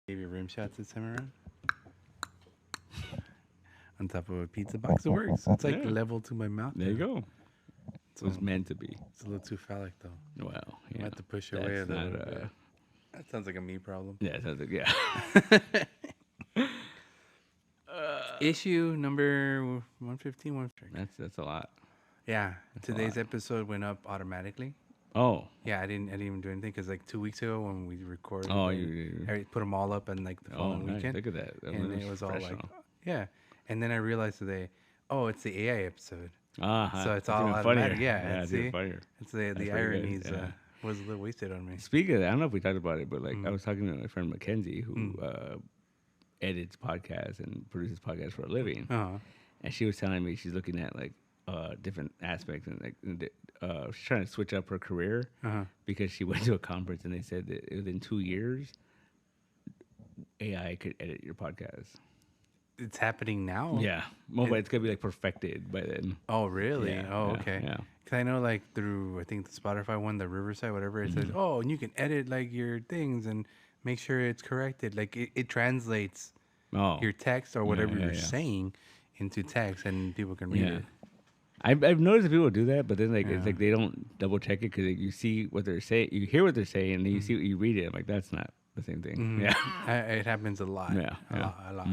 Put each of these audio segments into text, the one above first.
Gave you rim shots this time around. On top of a pizza box. It works. It's like level to my mouth. There you go. It was meant to be. It's a little too phallic, though. Well, I have to push it away a little bit. That sounds like a me problem. Yeah, it sounds like, yeah. Issue number 115. That's a lot. Yeah. Today's episode went up automatically. Oh. Yeah, I didn't even do anything because like 2 weeks ago when we recorded, I put them all up and like the following weekend. Look at that. And it was all like, yeah. And then I realized today, it's the AI episode. So it's all automatic. Funnier. Yeah, it's funnier. It's the ironies was a little wasted on me. Speaking of that, I don't know if we talked about it, but like I was talking to my friend Mackenzie who edits podcasts and produces podcasts for a living. And she was telling me she's looking at like different aspects and like she's trying to switch up her career because she went to a conference and they said that within 2 years AI could edit your podcast. It's happening now. Yeah, but it's gonna be like perfected by then. Oh, really? Yeah, okay. Yeah. Because I know like through I think the Spotify one, the Riverside, whatever, it says, and you can edit like your things and make sure it's corrected. Like it translates your text or whatever you're saying into text, and people can read it. I've noticed that people do that, but then it's like they don't double check it because like, you see what they're saying, you hear what they're saying, and then you see what you read it. I'm like, that's not the same thing. Yeah, it happens a lot. Yeah, a lot.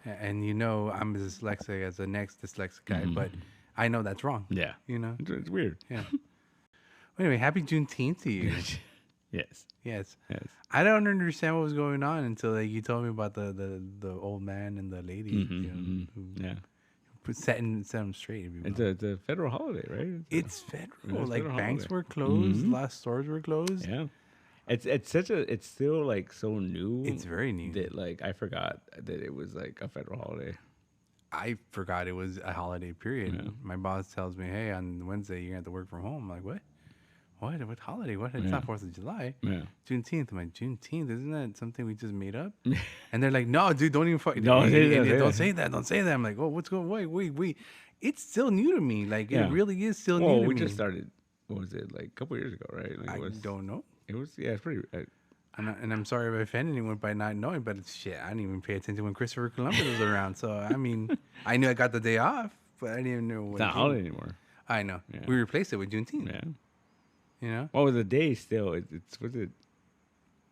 And I'm dyslexic as the next dyslexic guy, but I know that's wrong. Yeah, it's weird. Yeah. Anyway, happy Juneteenth to you. Yes. I don't understand what was going on until like, you told me about the old man and the lady. Who set them straight. It's a federal holiday, right? It's federal. Like federal banks were closed, last stores were closed. Yeah. It's still like so new. It's very new. That like I forgot that it was like a federal holiday. I forgot it was a holiday period. Yeah. My boss tells me, "Hey, on Wednesday you're gonna have to work from home." I'm like, "What? What holiday? What? It's not 4th of July. Yeah. Juneteenth." I'm like, "Juneteenth? Isn't that something we just made up?" And they're like, "No, dude, don't even fucking don't say that. Don't say that." I'm like, "Oh, what's going? Wait. It's still new to me. Like it really is still new to me." We just started. What was it like a couple years ago, right? Like, I don't know. It was it's pretty. And I'm sorry if I offended anyone by not knowing, but shit, I didn't even pay attention when Christopher Columbus was around. So I mean, I knew I got the day off, but I didn't even know. It's not holiday anymore. I know. Yeah. We replaced it with Juneteenth. Yeah. You know. Well, the day still. Was it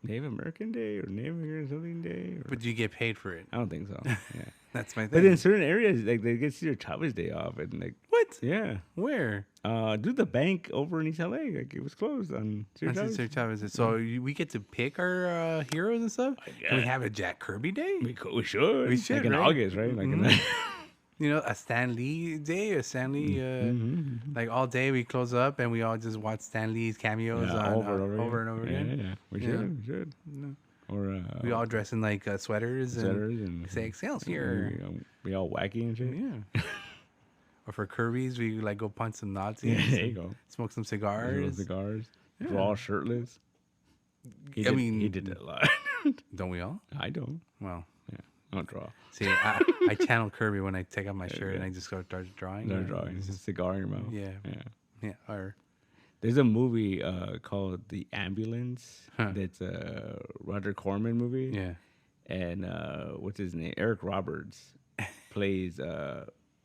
Native American Day or Native American something Day? But do you get paid for it? I don't think so. Yeah. That's my thing. But in certain areas, like they get Cedar Chavez Day off, and like what? Yeah. Where? Dude, the bank over in East LA, like it was closed on Cedar Chavez. So we get to pick our heroes and stuff. Can we have a Jack Kirby Day? We should. We should. Like in August, right? Like a Stan Lee Day, a Stan Lee, like all day we close up and we all just watch Stan Lee's cameos over and over again. Yeah. We should. Yeah. Or we all dress in like sweaters and say Excelsior. We all wacky and shit. Yeah. Or for Kirby's, we like go punch some Nazis. Yeah, there you go. Smoke some cigars. Yeah. Draw shirtless. He did that a lot. Don't we all? I don't. Well, yeah, I don't draw. See, I channel Kirby when I take off my shirt and I just start drawing. It's a cigar in your mouth. Yeah. Or there's a movie called The Ambulance. That's a Roger Corman movie. Yeah. And what's his name? Eric Roberts plays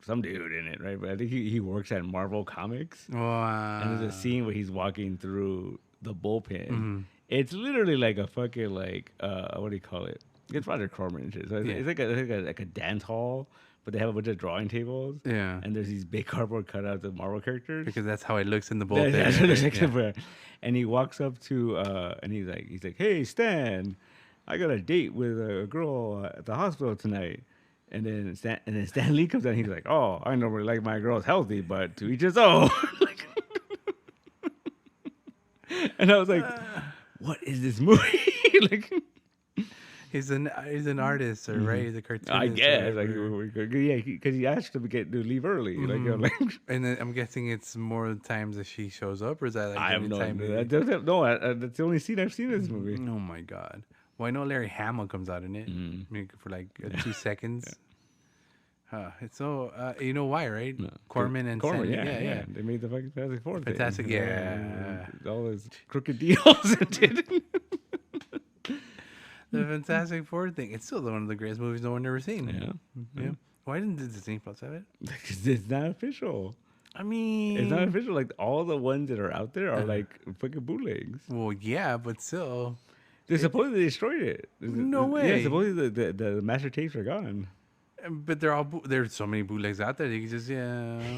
some dude in it, right? But I think he works at Marvel Comics. Wow. And there's a scene where he's walking through the bullpen. It's literally like a fucking what do you call it? It's Roger Corman and shit. So it's like a dance hall, but they have a bunch of drawing tables. Yeah. And there's these big cardboard cutouts of Marvel characters. Because that's how it looks in the bullpen. That's what it looks like. And he walks up to and he's like, "Hey Stan, I got a date with a girl at the hospital tonight." And then Stan Lee comes out and he's like, "Oh, I normally like my girls healthy, but to each his own." And I was like, "What is this movie?" He's an artist, or right? He's a cartoonist. I guess, because he asked him to leave early. And then I'm guessing it's more times that she shows up, or is that like I have no idea. That's the only scene I've seen in this movie. Oh my god! Well, I know Larry Hamill comes out in it for like 2 seconds. It's so you know why, right? No. Corman and Corman, Sandy. yeah. They made the fucking Fantastic Four. Fantastic, yeah. All those crooked deals and did. The Fantastic Four thing. It's still one of the greatest movies no one ever seen. Yeah. Yeah. Why didn't the Disney Plus have it? Because it's not official. I mean, It's not official. Like all the ones that are out there are like fucking bootlegs. Well, yeah, but still, They supposedly destroyed it. No way. Yeah, supposedly the master tapes are gone. but there's so many bootlegs out there. You can just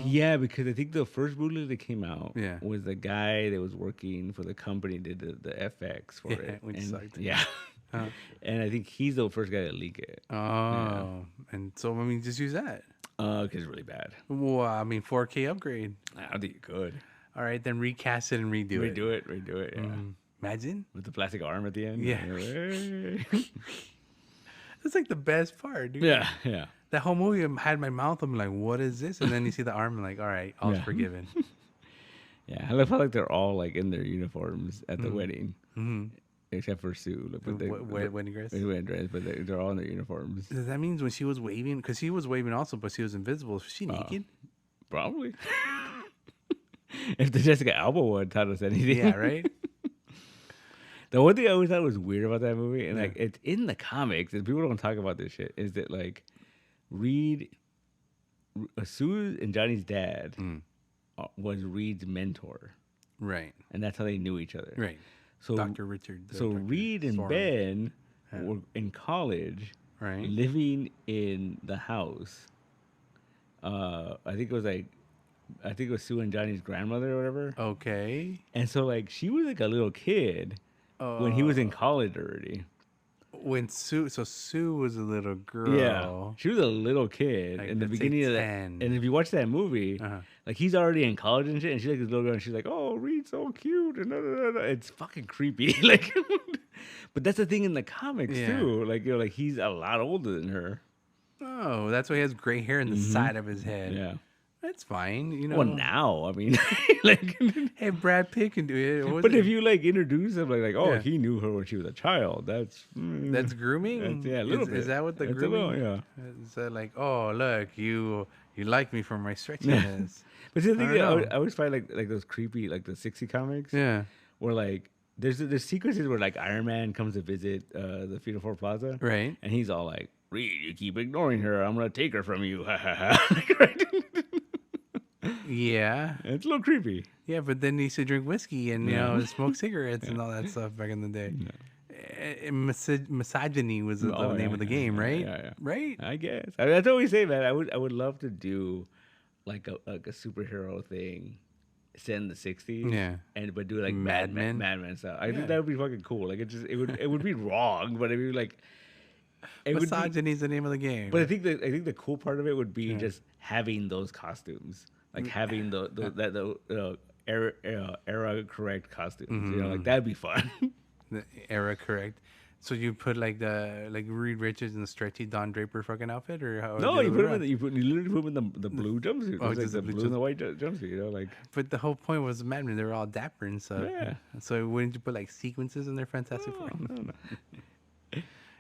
Yeah, because I think the first bootleg that came out Yeah. was the guy that was working for the company that did the FX for it. which And- sucked. Yeah. And I think he's the first guy to leak it. Oh, and so I mean, just use that. Because it's really bad. Well, I mean, 4K upgrade. I don't think you could. All right, then recast it and redo it. Redo it, yeah. Imagine. With the plastic arm at the end. Yeah. That's like the best part, dude. Yeah, yeah. That whole movie I had my mouth. I'm like, what is this? And then you see the arm. I'm like, all right, all's Yeah. forgiven. Yeah, I love how like they're all like in their uniforms at the wedding, Mm-hmm. except for Sue. Like, but Wedding dress. wedding dress, but they're all in their uniforms. That means when she was waving, because she was waving also, but she was invisible. Was she naked? Probably. If the Jessica Alba one taught us anything, Yeah, right. The one thing I always thought was weird about that movie, and like it's in the comics, and people don't talk about this shit, is that like Sue and Johnny's dad was Reed's mentor, Right. and that's how they knew each other. Right. So Dr. Richard. So Dr. Reed and Thorne. Ben were in college, Right. living in the house. I think it was Sue and Johnny's grandmother or whatever. Okay. And so like she was like a little kid when he was in college already. When Sue was a little girl. Yeah, she was a little kid Like, in the let's say beginning of that. 10. And if you watch that movie, like he's already in college and shit, and she's like this little girl, and she's like, "Oh, Reed's so cute," and it's fucking creepy. Like, but that's the thing in the comics too. Like like he's a lot older than her. Oh, that's why he has gray hair in the side of his head. Yeah. That's fine, you know. Well, now I mean, like, Hey, Brad Pitt can do it. but if you like introduce him like, oh, Yeah. he knew her when she was a child. That's grooming. yeah, a little bit. Is that what the It's a grooming? little, Is that like, oh, look, you like me for my stretchiness? But see, the thing I don't know. I always find like those creepy like the 60 comics. Yeah. Where like there's sequences where like Iron Man comes to visit the Freedom Ford Plaza, Right. and he's all like, "Reed, you keep ignoring her. I'm gonna take her from you." Ha ha ha. Right? Yeah. It's a little creepy. Yeah, but then he used to drink whiskey and you know smoke cigarettes and all that stuff back in the day. Misogyny was the name of the game, right? Yeah. Right. I guess. I mean, that's what we say, man. I would love to do like a superhero thing set in the 60s. Yeah. But do like Mad Men? Mad Men style. I think that would be fucking cool. Like it would be wrong, but it would be like it would be, Misogyny is the name of the game. but I think the cool part of it would be just having those costumes, like having the era correct costumes. You know, like that'd be fun. The era correct. So you put like Reed Richards in the stretchy Don Draper fucking outfit, or how? No, you put him in you literally put him in the blue jumpsuit. Oh, It's like just the the blue blue and the white jumpsuit. You know, like But the whole point was Mad Men. They were all dapper and stuff. Yeah. So wouldn't you put like sequences in their Fantastic Four? no.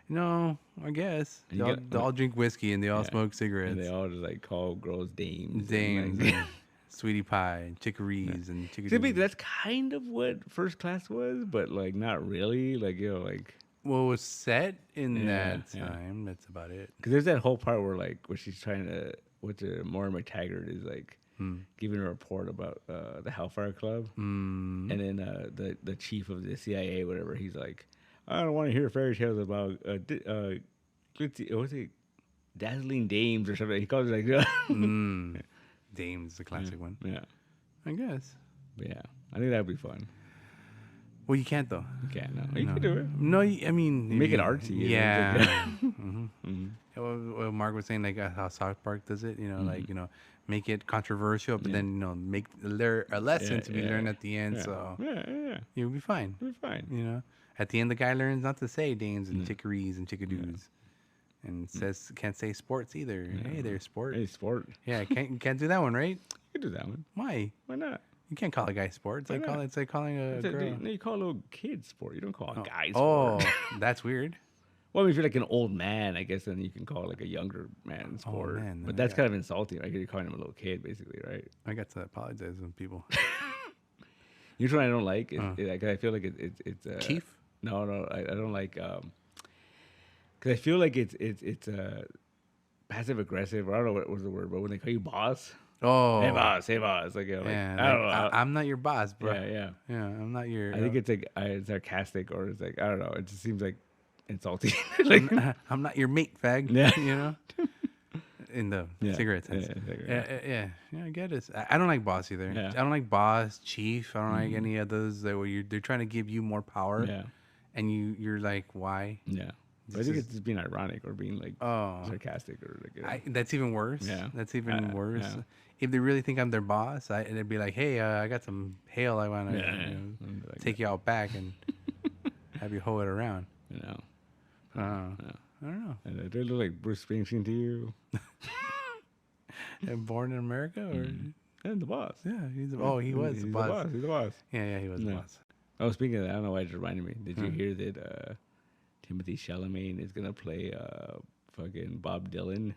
No, I guess And they all drink whiskey and they all smoke And cigarettes. they all just like call girls dames. Dames, And, like, and sweetie pie, and chicories, and See, chickadees. that's kind of what First Class was, but like not really. Like like What was set in Yeah, that yeah. time? That's about it. because there's that whole part where she's trying to Maura McTaggart is like giving a report about the Hellfire Club, and then the chief of the CIA, whatever, he's like, I don't want to hear fairy tales about what's it, dazzling dames or something. He calls it like Dame's the classic one, yeah, I guess. but yeah. I think that'd be fun. Well, you can't though. You can't, no, you can do it. No, I mean Make it artsy. Yeah. Well, Mark was saying like how South Park does it. You know, like make it controversial, but then make there a lesson to be learned at the end. Yeah. So Yeah. you'll be fine. It'll be fine. You know, at the end the guy learns not to say dames and chicories and chickadoos, and can't say sports either. Hey there, sport. Hey, sport. Yeah, can't do that one, right? You can do that one. Why? Why not? You can't call a guy sport. It's like calling a girl. No, you call a little kid sport. You don't call a guy Oh, sport. that's weird. Well, if you're like an old man, I guess then you can call like a younger man sport. man, but that's kind of insulting, right? You're calling him a little kid, basically, right? I got to apologize to people. You know what I don't like? I feel like it's Chief? No, I don't like Because I feel like it's passive aggressive. I don't know what was the word, but when they call you boss. Oh, hey boss. Like, I don't know. I'm not your boss, bro. Yeah. I'm not your. I think it's like it's sarcastic or it's like I don't know. It just seems like insulting. Like I'm not your mate, fag. Yeah. You know. In the cigarette sense. Yeah, I get it. I don't like boss either. Yeah. I don't like boss, chief. I don't like any of those that where they're trying to give you more power. Yeah. And you're like, why? Yeah. But I think it's just being ironic or being like sarcastic or like. That's even worse. Yeah. That's even worse. Yeah. If they really think I'm their boss, it'd be like, hey, I got some hail. I want to take you out back and have you hoe it around. You know. I don't know. And they look like Bruce Springsteen to you. And born in America, or and the boss. Yeah, he was the boss. He's the boss. Yeah, he was the boss. Oh, speaking of that, I don't know why it just reminded me. Did you hear that Timothy Chalamet is gonna play fucking Bob Dylan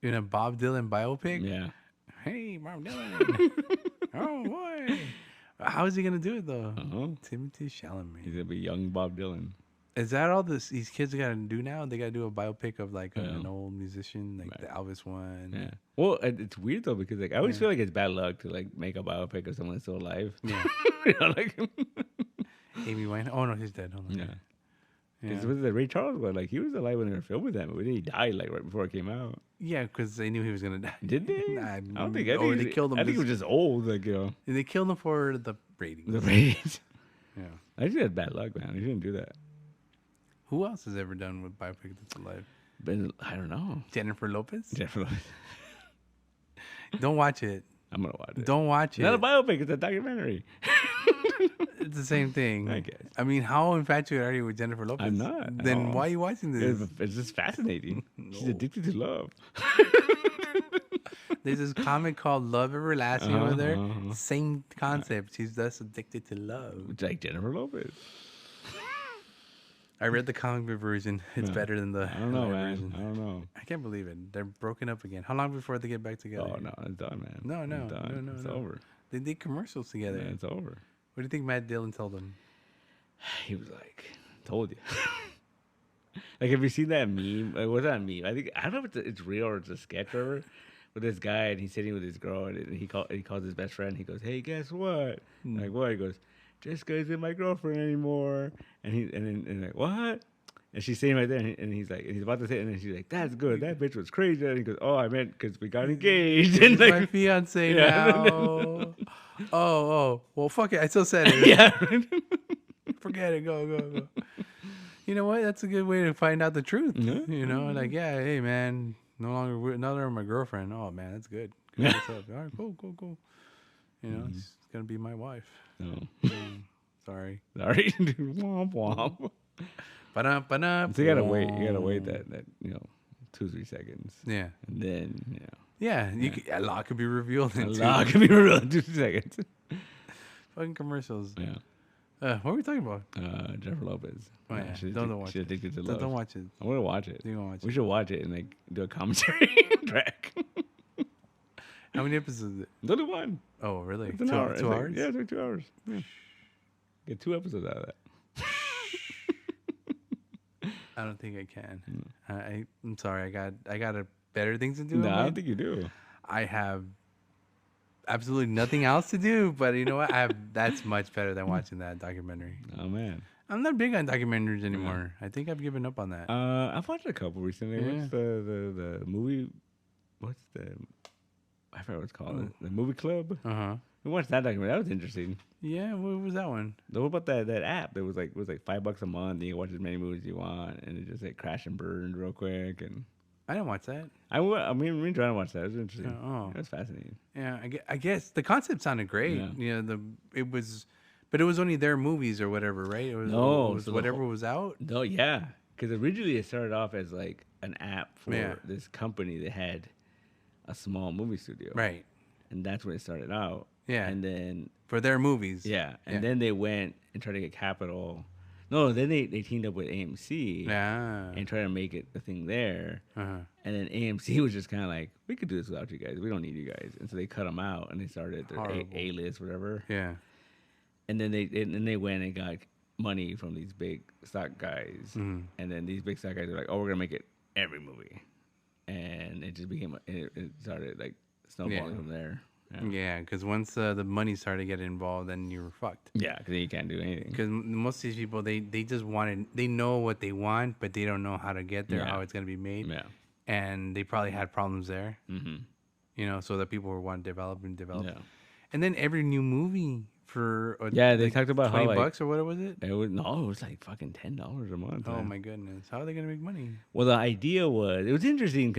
in a Bob Dylan biopic? Yeah. Hey, Bob Dylan. Oh boy, how is he gonna do it though? Timothy Chalamet. He's gonna be young Bob Dylan. Is that all these kids gotta do now? They gotta do a biopic of like an old musician, like the Elvis one. Yeah. Well, it's weird though because like I always feel like it's bad luck to like make a biopic of someone that's still alive. Yeah. You know, like Amy Winehouse. Oh no, he's dead. Hold on. Yeah. Because was the Ray Charles one? Like he was alive when they were filming that movie. He died like right before it came out. Yeah, because they knew he was gonna die. Did they? Nah, I don't think. I think they killed him. I think he was just old. Like they killed him for the ratings. The ratings. Yeah. I just had bad luck, man. He didn't do that. Who else has ever done with biopic that's alive? But I don't know. Jennifer Lopez. Jennifer Lopez. Don't watch it. I'm gonna watch it. Don't watch it. It's not a biopic. It's a documentary. It's the same thing. I guess. I mean, how infatuated are you with Jennifer Lopez? I'm not. Then why are you watching this? It's just fascinating. She's addicted to love. There's this comic called Love Everlasting over there. Same concept. She's just addicted to love. It's like Jennifer Lopez. I read the comic book version. It's better than the I don't know, man. version. I don't know. I can't believe it. They're broken up again. How long before they get back together? Oh no, it's done, man. No, it's done. no. It's over. They did commercials together. Yeah, it's over. What do you think Matt Dillon told them? He was like, "Told you." Like, have you seen that meme? Like, what's that meme? I don't know if it's real or it's a sketch or whatever. With this guy and he's sitting with his girl and he calls his best friend. He goes, "Hey, guess what?" Like, what? He goes, "Jessica isn't my girlfriend anymore." And then like, "What?" And she's sitting right there, and he's like, and he's about to say it, and then she's like, "That's good. That bitch was crazy." And he goes, "Oh, I meant because we got engaged." And like, my fiance now. Oh, well, fuck it. I still said it. Yeah. Forget it. Go. You know what? That's a good way to find out the truth. Yeah. You know, like, yeah, hey, man, no longer my girlfriend. Oh, man, that's good. What's up? All right, cool. You know, it's gonna be my wife. No. Sorry. Womp womp. Ba-dum. So you gotta wait that 2-3 seconds. Yeah. And then Yeah, a lot could be revealed in a lot could be revealed in 2 seconds. Fucking commercials. Yeah. What were we talking about? Jennifer Lopez. Oh, yeah. She's Don't watch it. addicted to love. Don't watch it. I want to watch it. You gonna watch We it? should watch it and like do a commentary track. How many episodes is it? It's only one. Oh, really? It's an hour. 2 hours? Yeah, it's like 2 hours. Yeah. Get 2 episodes out of that. I don't think I can. I'm sorry. I got better things to do. No, I don't think you do. I have absolutely nothing else to do, but you know what? That's much better than watching that documentary. Oh man, I'm not big on documentaries anymore. I think I've given up on that. I've watched a couple recently. Yeah. What's the movie? What's I forgot what it's called. The movie club. We watched that documentary. That was interesting. Yeah, what was that one? What about that app that was like $5 a month and you can watch as many movies as you want and it just like crashed and burned real quick and I didn't watch that. me and trying to watch that. It was interesting. It was fascinating. Yeah, I guess the concept sounded great. Yeah. You know, but it was only their movies or whatever, right? It was so whatever was out. No, yeah, because originally it started off as like an app for this company that had a small movie studio, Right. And that's when it started out. Yeah. And then For their movies. then they went and tried to get capital. No, then they teamed up with AMC and tried to make it a thing there. And then AMC was just kind of like, we could do this without you guys. We don't need you guys. And so they cut them out and they started their A-list, whatever. Yeah. And then they went and got money from these big stock guys, and then these big stock guys are like, "Oh, we're gonna make it every movie," and it just became it started like snowballing from there. Yeah, because once the money started getting involved, then you were fucked. Yeah, because you can't do anything. Because most of these people, they just they know what they want, but they don't know how to get there, how it's gonna be made. Yeah, and they probably had problems there. So that people were wanting to develop. Yeah. And then every new movie for they talked about how $20 or what was it? It was like fucking $10 a month. Oh my goodness, how are they gonna make money? Well, the idea was it was interesting.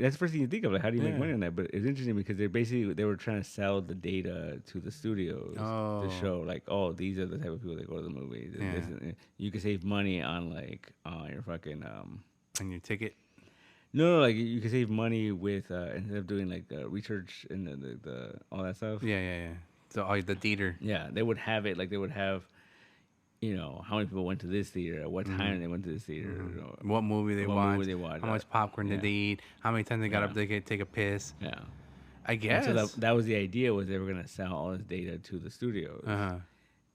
That's the first thing you think of, like how do you make money on that? But it's interesting because they were trying to sell the data to the studios to show like, oh, these are the type of people that go to the movies. You can save money on like your fucking on your ticket. No, like you can save money with instead of doing like research and the all that stuff. Yeah. So the theater. Yeah, they would have it like they would have, how many people went to this theater, at what time they went to this theater, what movie they watched, how much popcorn did they eat, how many times they got up to take a piss. Yeah, I guess. And so that was the idea, was they were gonna sell all this data to the studios,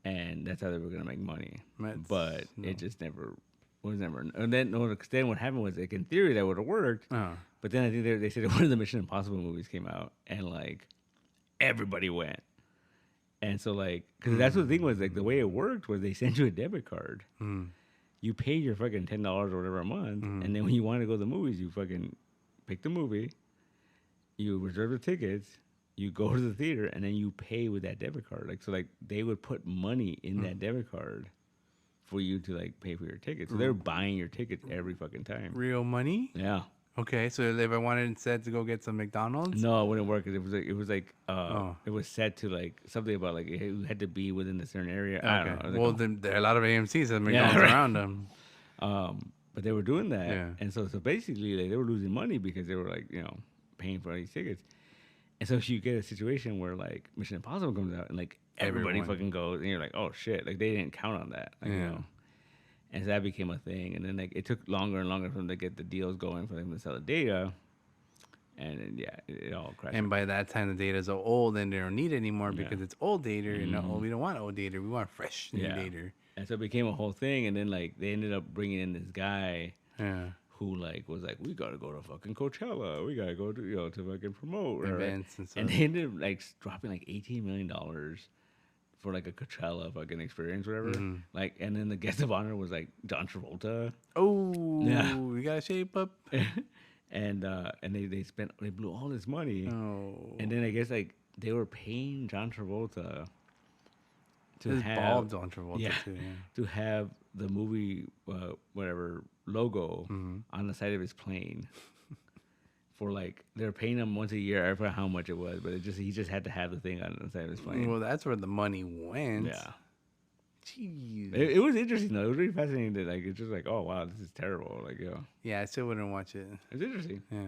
and that's how they were gonna make money. But it just never. And then what happened was, like, in theory that would have worked, but then I think they said one of the Mission Impossible movies came out and like everybody went, and so like because that's what the thing was, like the way it worked was they sent you a debit card, you pay your fucking $10 or whatever a month, and then when you want to go to the movies, you fucking pick the movie, you reserve the tickets, you go to the theater, and then you pay with that debit card. Like so, like they would put money in that debit card for you to like pay for your tickets. So they're buying your tickets every fucking time. Real money? Yeah. Okay, so if I wanted instead to go get some McDonald's? No, it wouldn't work. It was set to like something about like it had to be within a certain area. Okay. I don't know. Well, then there are a lot of AMCs that McDonald's around them. But they were doing that, and so basically like, they were losing money because they were like paying for these tickets. And so you get a situation where like Mission Impossible comes out and like everybody fucking goes, and you're like, oh shit, like they didn't count on that, like, and so that became a thing. And then like it took longer and longer for them to get the deals going for them to sell the data, and then, it all crashed. And by that time, the data is so old, and they don't need it anymore because it's old data. And we don't want old data; we want fresh new data. And so it became a whole thing. And then like they ended up bringing in this guy. Who like was like, we gotta go to fucking Coachella, we gotta go to to fucking promote events and stuff. And they ended up like dropping like $18 million for like a Coachella fucking experience, whatever. Like, and then the guest of honor was like John Travolta. Oh, yeah, we gotta shape up. and they blew all this money. Oh, and then I guess like they were paying John Travolta to have John Travolta too, to have the movie whatever logo on the side of his plane for like they're paying him once a year. I forgot how much it was, but he just had to have the thing on the side of his plane. Well, that's where the money went. Yeah. Jeez. It was interesting though. It was really fascinating. That like it's just like, oh wow, this is terrible. Like yeah, I still wouldn't watch it. It's interesting. Yeah.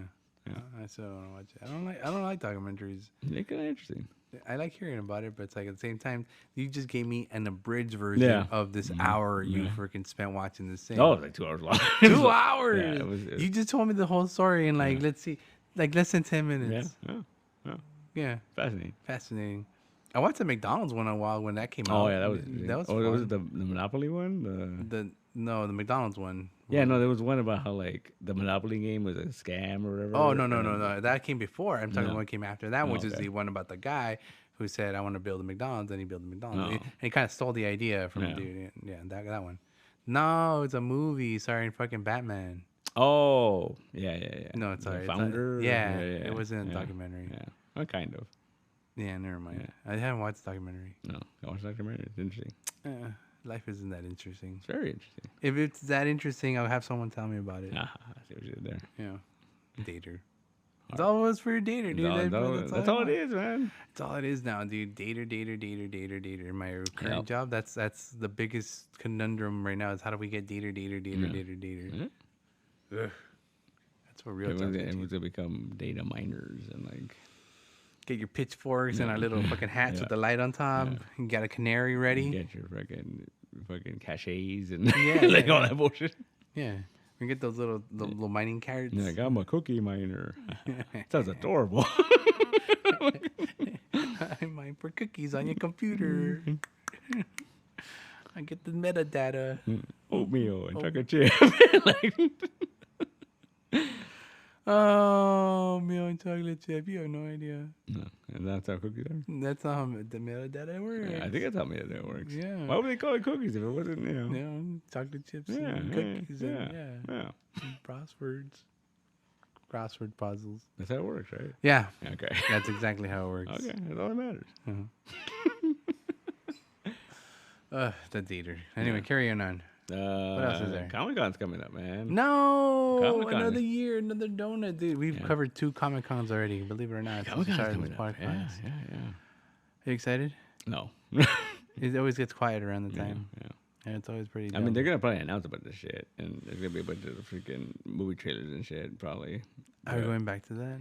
I still don't watch it. I don't like documentaries. They're kind of interesting. I like hearing about it, but it's like at the same time, you just gave me an abridged version of this hour you freaking spent watching this thing. Oh, it was like 2 hours long. 2 hours. Yeah, it was. You just told me the whole story in like let's see, like less than 10 minutes. Yeah. Fascinating. I watched the McDonald's one a while when that came out. Oh yeah, that was. Oh, was it the Monopoly one? The McDonald's one. Yeah, no, there was one about how like the Monopoly game was a scam or whatever. Oh no, that came before. I'm talking about what came after that, which is the one about the guy who said, "I want to build a McDonald's," and he built a McDonald's, and he kind of stole the idea from the dude. Yeah, that one. No, it's a movie starring fucking Batman. Oh, yeah. No, it's the founder. It wasn't a documentary. Yeah, well, kind of. Yeah, never mind. I haven't watched the documentary. No, I watched the documentary. It's interesting. Life isn't that interesting. It's very interesting. If it's that interesting, I'll have someone tell me about it. I see what you did there. Yeah. Dater. It's all it was for your dater, dude. That's all it is, man. It's all it is now, dude. Dater. My current job, that's the biggest conundrum right now is how do we get dater. Mm-hmm. That's what real job is. Everyone's going to become data miners and like... Get your pitchforks and our little fucking hats with the light on top. You got a canary ready. Get your fucking cachets and like all that bullshit. Yeah. We get those little mining carrots. Yeah, I got my cookie miner. Sounds adorable. I mine for cookies on your computer. I get the metadata. Oatmeal and chocolate chip. Oh, meal and chocolate chip. You have no idea. No, and that's how cookies are. That's not how the metadata works. Yeah, I think that's how metadata works. Yeah. Why would they call it cookies if it wasn't, Chocolate chips and cookies and crossword puzzles. That's how it works, right? Yeah. Okay. That's exactly how it works. Okay, that's all that matters. That's eater. Anyway, carry on. What else is there? Comic-Con's coming up, man. No, Comic-Con. another year, another donut, dude. We've covered 2 Comic-Cons already, believe it or not. Comic-Con's coming up. Yeah. Are you excited? No. It always gets quiet around the time. Yeah, it's always pretty I mean, they're going to probably announce a bunch of shit, and there's going to be a bunch of freaking movie trailers and shit, probably. Are we going back to that?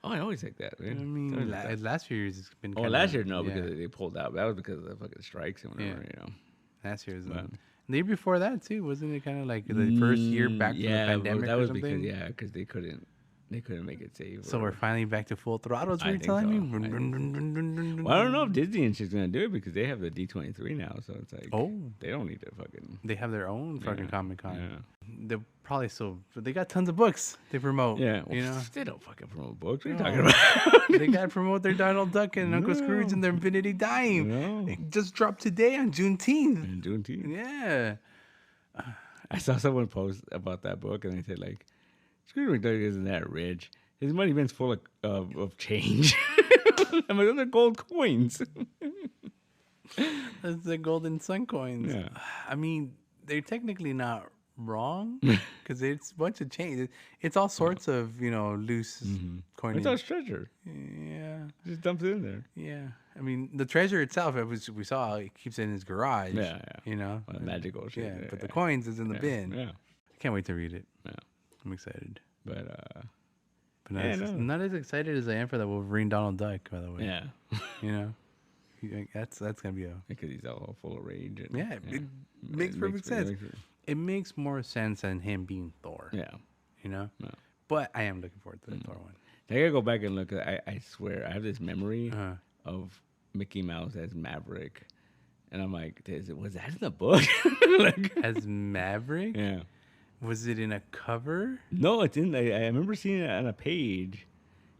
Oh, I always like that, man. I mean, last year's has been kind last year, no, because they pulled out. That was because of the fucking strikes and whatever, Last year's. The year before that, too, wasn't it kind of like the first year back from the pandemic that was or something? because they couldn't make it safe. So we're finally back to full throttle, is what you're telling me? Well, I don't know if Disney and shit's going to do it because they have the D23 now, so it's like, they don't need to fucking... They have their own fucking Comic-Con. Yeah. They're probably they got tons of books they promote. Yeah. Well, they don't fucking promote books. What are you talking about? They got to promote their Donald Duck and Uncle Scrooge and their Infinity Dime. It just dropped today on Juneteenth. Yeah. I saw someone post about that book and they said, like, Scrooge McDuck isn't that rich. His money bin's full of change. I'm like, those are gold coins. That's the golden sun coins. Yeah. I mean, they're technically not wrong because it's a bunch of change. It's all sorts of, loose coinage. It's all treasure. Yeah. Just dumps it in there. Yeah. I mean, the treasure itself, we saw, it keeps it in his garage. Yeah. Well, magical shit. Yeah, but the coins is in the bin. Yeah. I can't wait to read it. Yeah. I'm excited. But not as excited as I am for the Wolverine Donald Duck, by the way. Yeah. That's gonna be because he's all full of rage. And, it makes perfect sense. It makes more sense than him being Thor. Yeah. Yeah. But I am looking forward to the Thor one. I gotta go back and look. I swear I have this memory of Mickey Mouse as Maverick, and I'm like, was that in the book? As Maverick? Yeah. Was it in a cover? No, it's in. I remember seeing it on a page,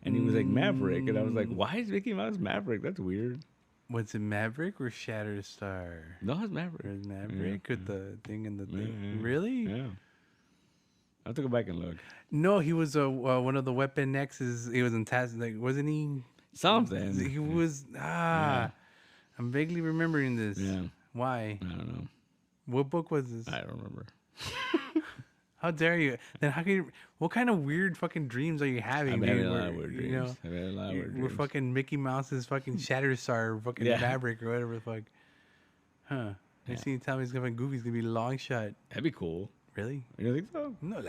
and he was like Maverick, and I was like, why is Mickey Mouse Maverick? That's weird. Was it Maverick or Shatterstar? No, it's Maverick. It was Maverick with the thing and the thing. Really? Yeah. I'll have to go back and look. No, he was one of the Weapon X's. He was in task. Like, wasn't he? Something. He was. I'm vaguely remembering this. Yeah. Why? I don't know. What book was this? I don't remember. How dare you? Then how can you? What kind of weird fucking dreams are you having? I've had a lot of weird dreams. I've had a lot of weird dreams. We're fucking Mickey Mouse's fucking Shatterstar, fucking Maverick or whatever the fuck. Huh? Next thing you tell me he's gonna be Goofy's gonna be long shot. That'd be cool. Really? You don't think so? No,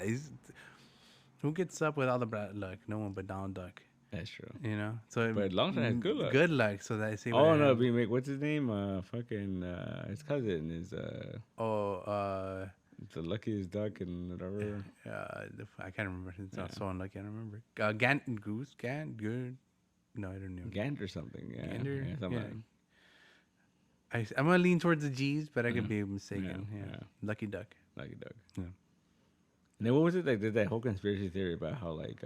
who gets up with all the bad luck? No one but Donald Duck. That's true. So but Longshot has good luck. Good luck. So that I say. Oh no, what's his name? His cousin is the luckiest duck and whatever. I can't remember. It's so unlucky. I don't remember. Good. No, I don't know. Gant or something. Yeah. Gander. Yeah, something like. I'm gonna lean towards the G's, but I could be mistaken. Yeah. Lucky Duck. Lucky Duck. Yeah. And then what was it like? There's that whole conspiracy theory about how like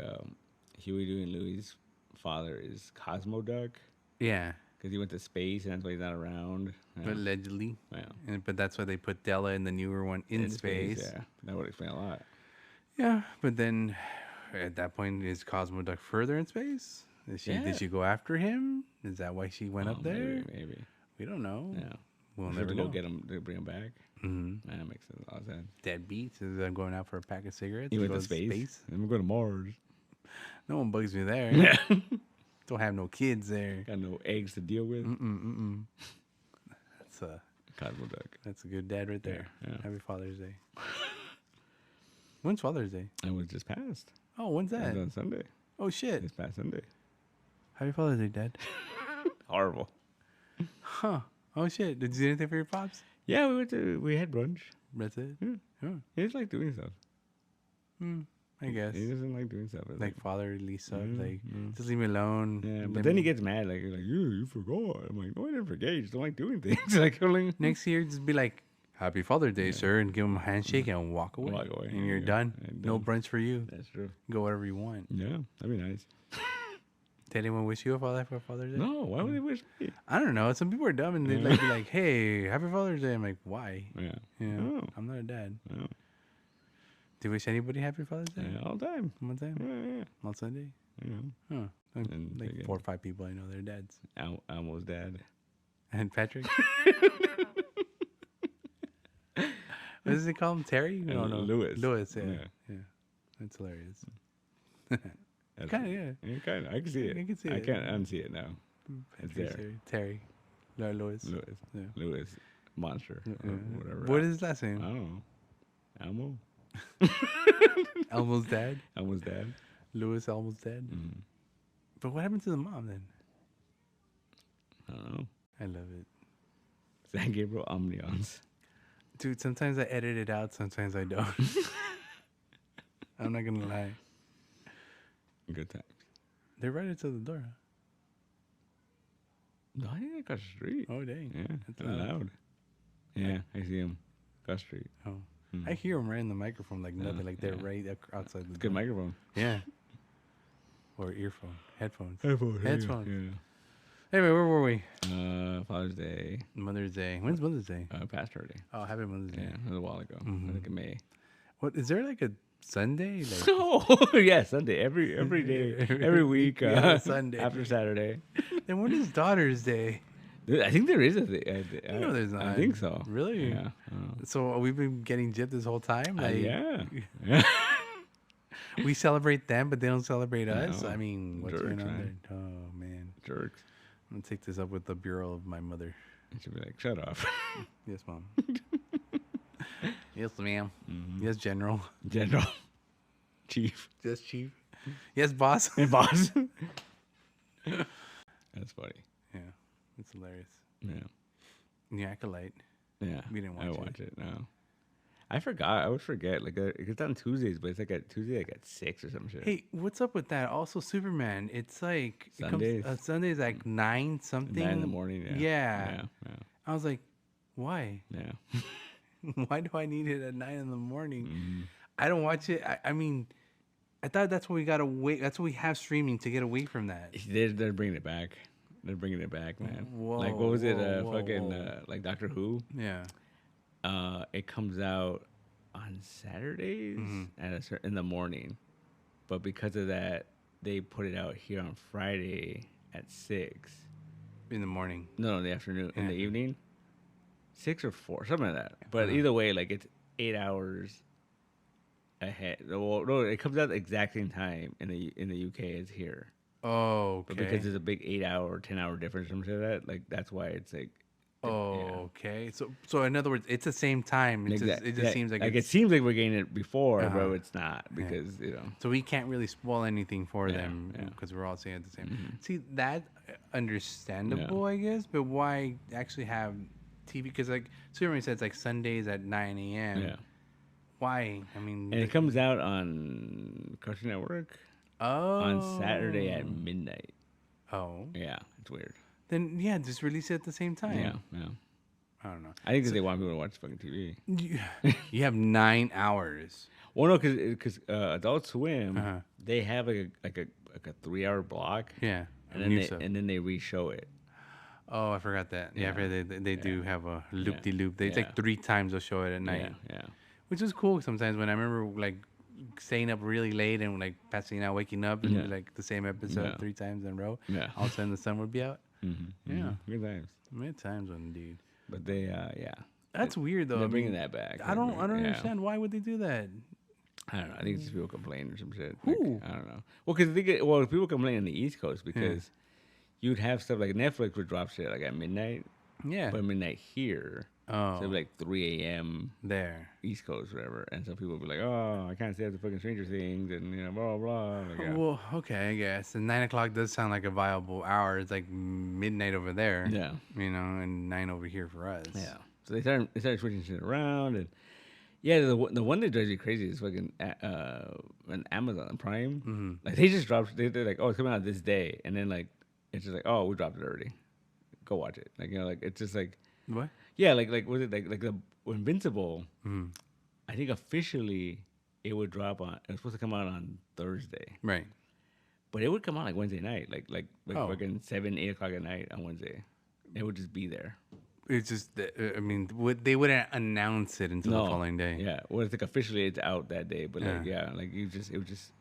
Huey, Dewey, and Louie's father is Cosmo Duck. Yeah. Because he went to space and that's why he's not around. Yeah. Allegedly. Yeah. But that's why they put Della in the newer one in space. Yeah. That would explain a lot. Yeah. But then at that point, is Cosmo Duck further in space? Did she go after him? Is that why she went up there? Maybe. We don't know. Yeah. We'll never know. Go get him to bring him back. Mm-hmm. That makes a lot of sense. Deadbeats. Is I'm going out for a pack of cigarettes? He went to space. And we're going to Mars. No one bugs me there. Yeah. Don't have no kids there. Got no eggs to deal with. That's a Cosmo Duck. That's a good dad right there. Yeah. Happy Father's Day. When's Father's Day? It was just passed. Oh, when's that? It was on Sunday. Oh shit! This past Sunday. Happy Father's Day, Dad. Horrible. Huh? Oh shit! Did you do anything for your pops? Yeah, we had brunch. That's it. Yeah. He just like doing stuff. I guess. He doesn't like doing stuff. Like fatherly stuff. Like, just leave me alone. Yeah, but then he gets mad. Like, you forgot. I'm like, no, I didn't forget. You just don't like doing things. Like, next year, just be like, Happy Father's Day, sir, and give him a handshake and walk away. And you're done. No brunch for you. That's true. Go whatever you want. Yeah, that'd be nice. Did anyone wish you a father for Father's Day? No, why would they wish me? I don't know. Some people are dumb and they be like, hey, Happy Father's Day. I'm like, why? Yeah. I'm not a dad. No. Do you wish anybody Happy Father's Day? Yeah, all the time. One time? Yeah. On Sunday? Yeah. Huh. Like 4 or 5 people I know, they're dads. Elmo's dad. And Patrick? What does he call him? Terry? No. Lewis. Lewis, yeah. That's hilarious. Kind of, yeah. Kind of. I can see it. I can see it. I can't unsee it now. It's there. Terry. Lewis. Yeah. Lewis. Monster. Or whatever. What is his last name? I don't know. Elmo? Elmo's dad? Elmo's dad. Lewis Elmo's dad? Mm-hmm. But what happened to the mom then? I don't know. I love it. San Gabriel Omnions. Dude, sometimes I edit it out, sometimes I don't. I'm not going to lie. Good times. They're right into the door. No, I think across the street. Oh, dang. Yeah, that's loud. Yeah, I see them across the street. Oh. I hear them right in the microphone like nothing. Like they're right outside the door. Good microphone. Yeah. Or earphone. Headphones. Headphones. Yeah. Anyway, where were we? Father's Day. Mother's Day. When's Mother's Day? Past her day. Oh, happy Mother's Day. Yeah, it was a while ago. I think in May. What, is there like a Sunday? Like, oh, yeah, Sunday. Every day. Every week. Sunday. After Saturday. Then when is Daughter's Day? I think there is a thing. No, there's not. I think so. Really? Yeah. So we've been getting gypped this whole time? Like, yeah. We celebrate them, but they don't celebrate us? No. I mean, what's Jerks, going on man. there? Oh, man. Jerks. I'm going to take this up with the bureau of my mother. You should be like, shut up. Yes, Mom. Yes, ma'am. Mm-hmm. Yes, General. General. Chief. Yes, Chief. Yes, Boss. Boss. That's funny. Yeah. It's hilarious. Yeah. The Acolyte. Yeah. We didn't watch it. I watch it. No. I forgot. I would forget. Like it's on Tuesdays, but it's like at Tuesday, like at 6 or some shit. Hey, what's up with that? Also, Superman. It's like Sundays. Sundays like 9 something. 9 in the morning. Yeah. I was like, why? Yeah. Why do I need it at 9 in the morning? Mm-hmm. I don't watch it. I mean, I thought that's what we gotta wait. That's what we have streaming to get away from that. They're bringing it back. They're bringing it back, man. Whoa, like what was it? Like Doctor Who. Yeah. It comes out on Saturdays in the morning, but because of that, they put it out here on Friday at 6 in the morning. No, in the afternoon, in the evening, 6 or 4, something like that. But either way, like it's 8 hours ahead. Well, no, it comes out the exact same time in the UK as here. Oh, okay. But because there's a big 8-hour, 10-hour difference from that, like that's why it's like. Oh, okay. So in other words, it's the same time. It just seems like it seems like we're getting it before, but it's not because So we can't really spoil anything for them because we're all saying it the same. Mm-hmm. See, that understandable, I guess. But why actually have TV? Because like Superman said, it's like Sundays at 9 a.m. Yeah. Why? I mean, and it comes out on Cartoon Network. On Saturday at midnight. Oh. Yeah, it's weird. Then just release it at the same time. Yeah. I don't know. I think that they want people to watch fucking TV. You have 9 hours. Well, no, because Adult Swim, they have like a 3-hour block. Yeah. And then they re-show it. Oh, I forgot that. Yeah, they do have a loop-de-loop. It's like 3 times they'll show it at night. Yeah. Which is cool sometimes when I remember like staying up really late and like passing out, waking up and like the same episode 3 times in a row. Yeah. All of a sudden the sun would be out. Mm-hmm. Yeah. Good times. Good times indeed. But they, That's weird though. They're bringing that back. I don't understand. Why would they do that? I don't know. I think it's just people complain or some shit. Who? I don't know. Well, because people complain on the East Coast because you'd have stuff like Netflix would drop shit like at midnight. Yeah. But midnight here. Oh. So it'd be like 3 a.m. there. East Coast, whatever. And some people would be like, oh, I can't stay after fucking Stranger Things and, blah, blah, blah. Like, Well, okay, I guess. And 9 o'clock does sound like a viable hour. It's like midnight over there. Yeah. And 9 over here for us. Yeah. So they started switching shit around. And, Yeah, the one that drives you crazy is fucking an Amazon Prime. Mm-hmm. Like they just dropped. They're like, oh, it's coming out this day, and then like it's just like, oh, we dropped it already. Go watch it. Like like it's just like What? Yeah, like was it like the Invincible? Mm-hmm. I think officially it would drop on. It was supposed to come out on Thursday, Right. but it would come out like Wednesday night, like Oh. fucking 7, 8 o'clock at night on Wednesday. It would just be there. It's just, I mean, they wouldn't announce it until the following day. Yeah, well, it's like officially it's out that day, but like like it would just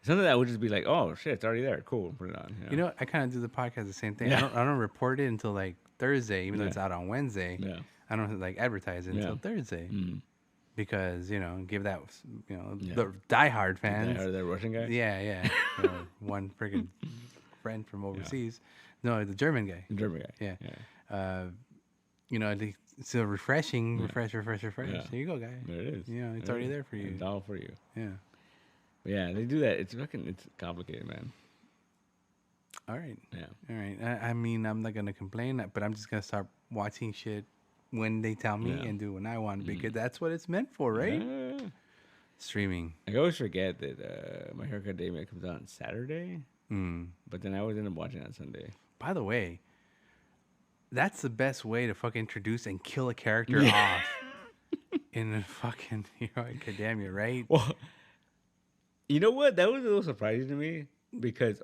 something that would just be like, oh shit, it's already there. Cool, put it on. You know, I kind of do the podcast the same thing. Yeah. I don't report it until like Thursday, even though it's out on Wednesday. Yeah. I don't like advertise it until Thursday because give that the diehard fans. The Russian guy. Yeah. One freaking friend from overseas. No, the German guy. The German guy. Yeah. It's a refreshing, refresh. Yeah. There you go, guy. There it is. It's already there for you. It's all for you. Yeah. But yeah, they do that. It's complicated, man. All right. Yeah. All right. I mean, I'm not gonna complain, but I'm just gonna start watching shit when they tell me and do when I want because that's what it's meant for, right? Yeah. Streaming. I always forget that My Hero Academia comes out on Saturday, but then I always end up watching it on Sunday. By the way, that's the best way to fucking introduce and kill a character off in a fucking Hero Academia, right? Well, you know what? That was a little surprising to me because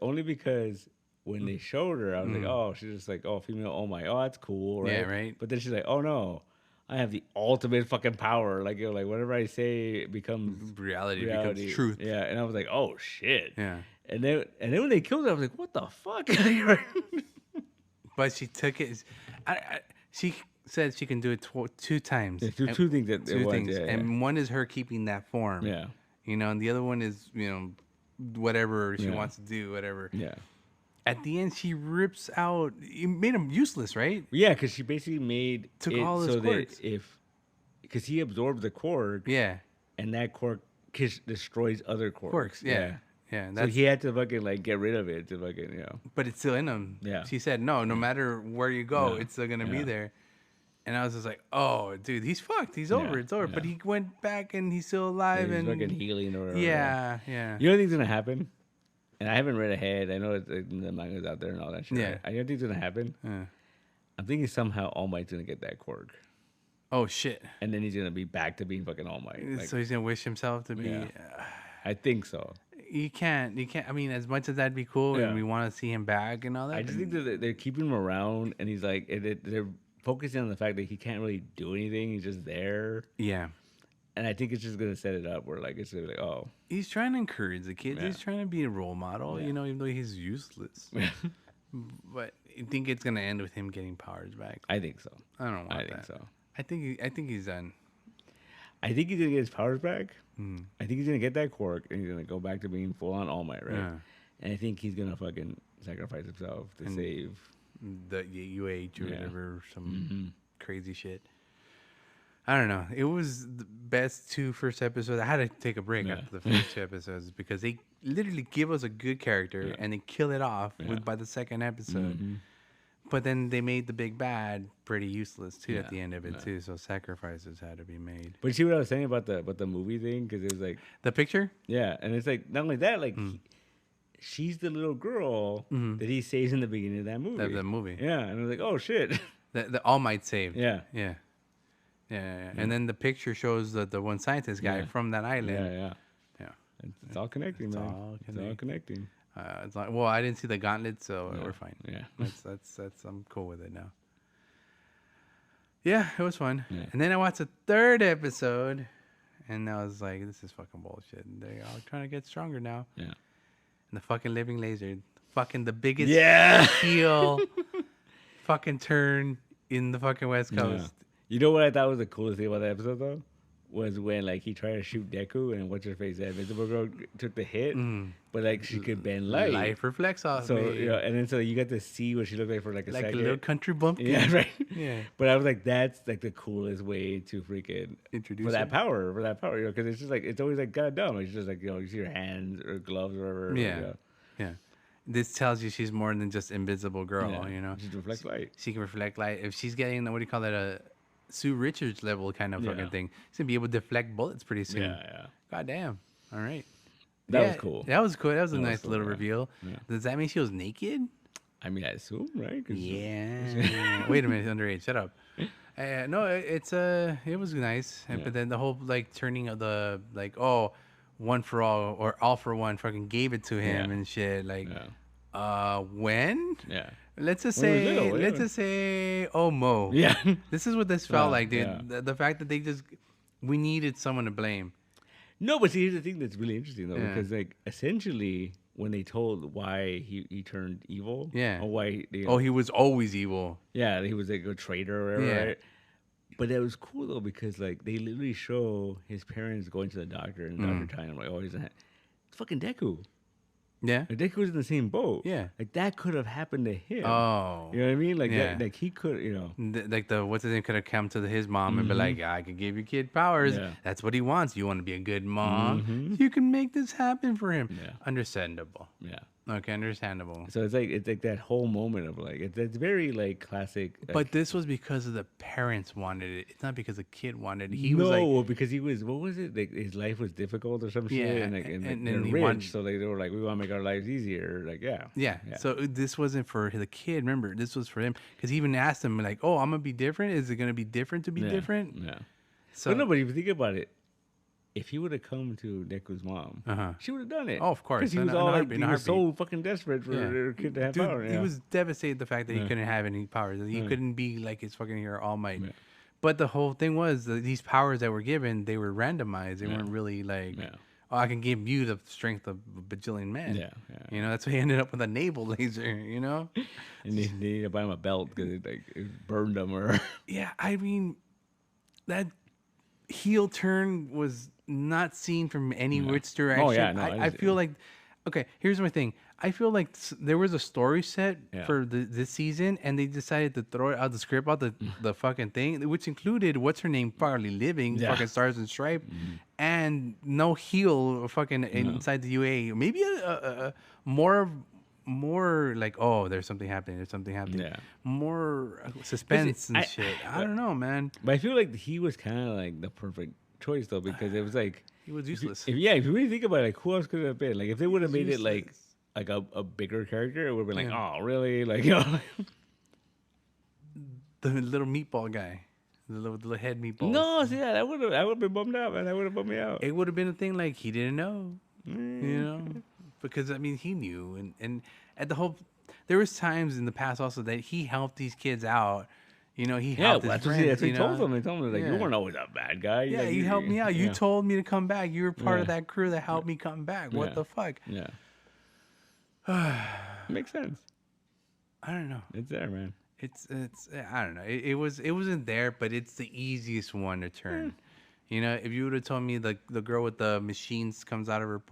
when they showed her, I was like, oh, she's just like, oh, female, oh my, oh, that's cool, right? Yeah, right. But then she's like, oh no, I have the ultimate fucking power. Like, like whatever I say it becomes reality becomes truth. Yeah, and I was like, oh shit. Yeah. And then when they killed her, I was like, what the fuck? But she took it. She said she can do it two times. Yeah, two things. Two things, and one is her keeping that form. Yeah. And the other one is whatever she wants to do, whatever. Yeah. At the end, she rips out. You made him useless, right? Yeah, because she basically took all his quirks. Because he absorbed the quirk. Yeah. And that quirk destroys other quirks. Yeah. So he had to fucking get rid of it to fucking But it's still in him. Yeah. She said no matter where you go, it's still gonna be there. And I was just like, oh, dude, he's fucked. He's over. It's over. Yeah. But he went back and he's still alive. He's and fucking healing or whatever. Yeah. You know what I think's gonna happen? And I haven't read ahead. I know the manga's out there and all that shit. Yeah. I know think's gonna happen. I'm thinking somehow All Might's gonna get that quirk. Oh shit! And then he's gonna be back to being fucking All Might. So he's gonna wish himself to be. Yeah. I think so. You can't. I mean, as much as that'd be cool, and we want to see him back and all that. I just think that they're keeping him around, and he's like, they're focusing on the fact that he can't really do anything. He's just there. Yeah. And I think it's just gonna set it up where it's gonna be like, oh, he's trying to encourage the kids. Yeah. He's trying to be a role model, even though he's useless. But I think it's gonna end with him getting powers back. I think so. I don't want that. I think so. I think he's done. I think he's gonna get his powers back. I think he's gonna get that quirk and he's gonna go back to being full on All Might, right? Yeah. And I think he's gonna fucking sacrifice himself to save the UH or whatever, some crazy shit. I don't know. It was the best first episodes. I had to take a break after the first 2 episodes because they literally give us a good character and they kill it off by the second episode. But then they made the big bad pretty useless too at the end of it too. So sacrifices had to be made. But you see what I was saying about the movie thing? Because it was like the picture. Yeah, and it's like not only that, she's the little girl that he saves in the beginning of that movie. The movie. Yeah, and I was like, oh shit. The All Might saved. Yeah. And then the picture shows the one scientist guy from that island. Yeah. It's all connecting, man. It's all connecting. It's like, well, I didn't see the gauntlet, so we're fine. Yeah, that's I'm cool with it now. Yeah, it was fun. Yeah. And then I watched the 3rd episode, and I was like, this is fucking bullshit. And they're all trying to get stronger now. Yeah. And the fucking living laser, fucking the biggest heel fucking turn in the fucking West Coast. Yeah. You know what I thought was the coolest thing about that episode though? Was when he tried to shoot Deku and what's her face, that Invisible Girl took the hit, but she could bend light. Light reflects off. So and then so you got to see what she looked like for a second. Like a little country bumpkin. Yeah, right. Yeah. But I was like, that's the coolest way to freaking introduce for that power, because it's just it's always kind of dumb. It's just you see her hands or gloves or whatever. Yeah. This tells you she's more than just Invisible Girl. She reflects light. She can reflect light. If she's getting what do you call that? Sue Richards level kind of fucking thing. He's gonna be able to deflect bullets pretty soon. Yeah. God damn. All right. That was cool. That was cool. That was a nice little reveal. Yeah. Does that mean she was naked? I mean, I assume, right? Yeah. Wait a minute, underage. Shut up. No, it was nice. But then the whole like turning of the like, oh, one for all or all for one, fucking gave it to him and shit. Like, when? Yeah. Let's just say, oh, Mo. Yeah. This is what this felt like, dude. Yeah. The fact that we needed someone to blame. No, but see, here's the thing that's really interesting though, because like essentially when they told why he turned evil, or why he was always evil. Yeah, he was like a traitor or whatever, right? But that was cool though, because like they literally show his parents going to the doctor and the doctor telling him like, oh, he's it's fucking Deku. Yeah, like Deku was in the same boat. Yeah, like that could have happened to him. Oh, you know what I mean? Like that, like he could, like what's his name could have come to his mom and be like, I could give your kid powers. Yeah. That's what he wants. You want to be a good mom. You can make this happen for him. Yeah, understandable. Yeah. Okay, understandable. So it's like that whole moment of like it's very like classic. But this was because of the parents wanted it. It's not because the kid wanted it. He was like, because he was, what was it? Like his life was difficult or some shit. And they're rich, so they were like, we want to make our lives easier. Like yeah. So this wasn't for the kid. Remember, this was for him because he even asked him like, oh, I'm gonna be different. Is it gonna be different to be different? Yeah. So but no, but if you think about it. If he would have come to Deku's mom, she would have done it. Oh, of course. Because he was all like, he was so fucking desperate for her kid to have power. He was devastated the fact that he couldn't have any powers. That he couldn't be like his fucking hero All Might. Yeah. But the whole thing was that these powers that were given, they were randomized. They weren't really like, oh, I can give you the strength of a bajillion men. Yeah. You know, that's why he ended up with a navel laser, you know? And they needed to buy him a belt because it burned him. Or yeah, I mean, that heel turn was not seen from any which direction. Oh, yeah, no, I feel like, okay, here's my thing. I feel like there was a story set for this season, and they decided to throw it out the script, out the fucking thing, which included what's her name, finally living, fucking Stars and Stripe, and no heel fucking inside the UA. Maybe a more like, oh, there's something happening. Yeah. More suspense and shit. I don't know, man. But I feel like he was kind of like the perfect choice though, because it was like he was useless. If you really think about it, like who else could it have been? Like if they would have made it like a bigger character, it would have been like, oh, really? Like, the little meatball guy. The little head meatball. No, see, I would have been bummed out, man. That would have bummed me out. It would have been a thing like he didn't know, you know, because I mean he knew, and at the whole, there was times in the past also that he helped these kids out. You know, he helped his friends. That's what he told them. He told them like, you weren't always a bad guy. Yeah, you helped me out. You told me to come back. You were part of that crew that helped me come back. What the fuck? Yeah. Makes sense. I don't know. It's there, man. It's I don't know. It wasn't there, but it's the easiest one to turn. You know, if you would have told me the girl with the machines comes out of her,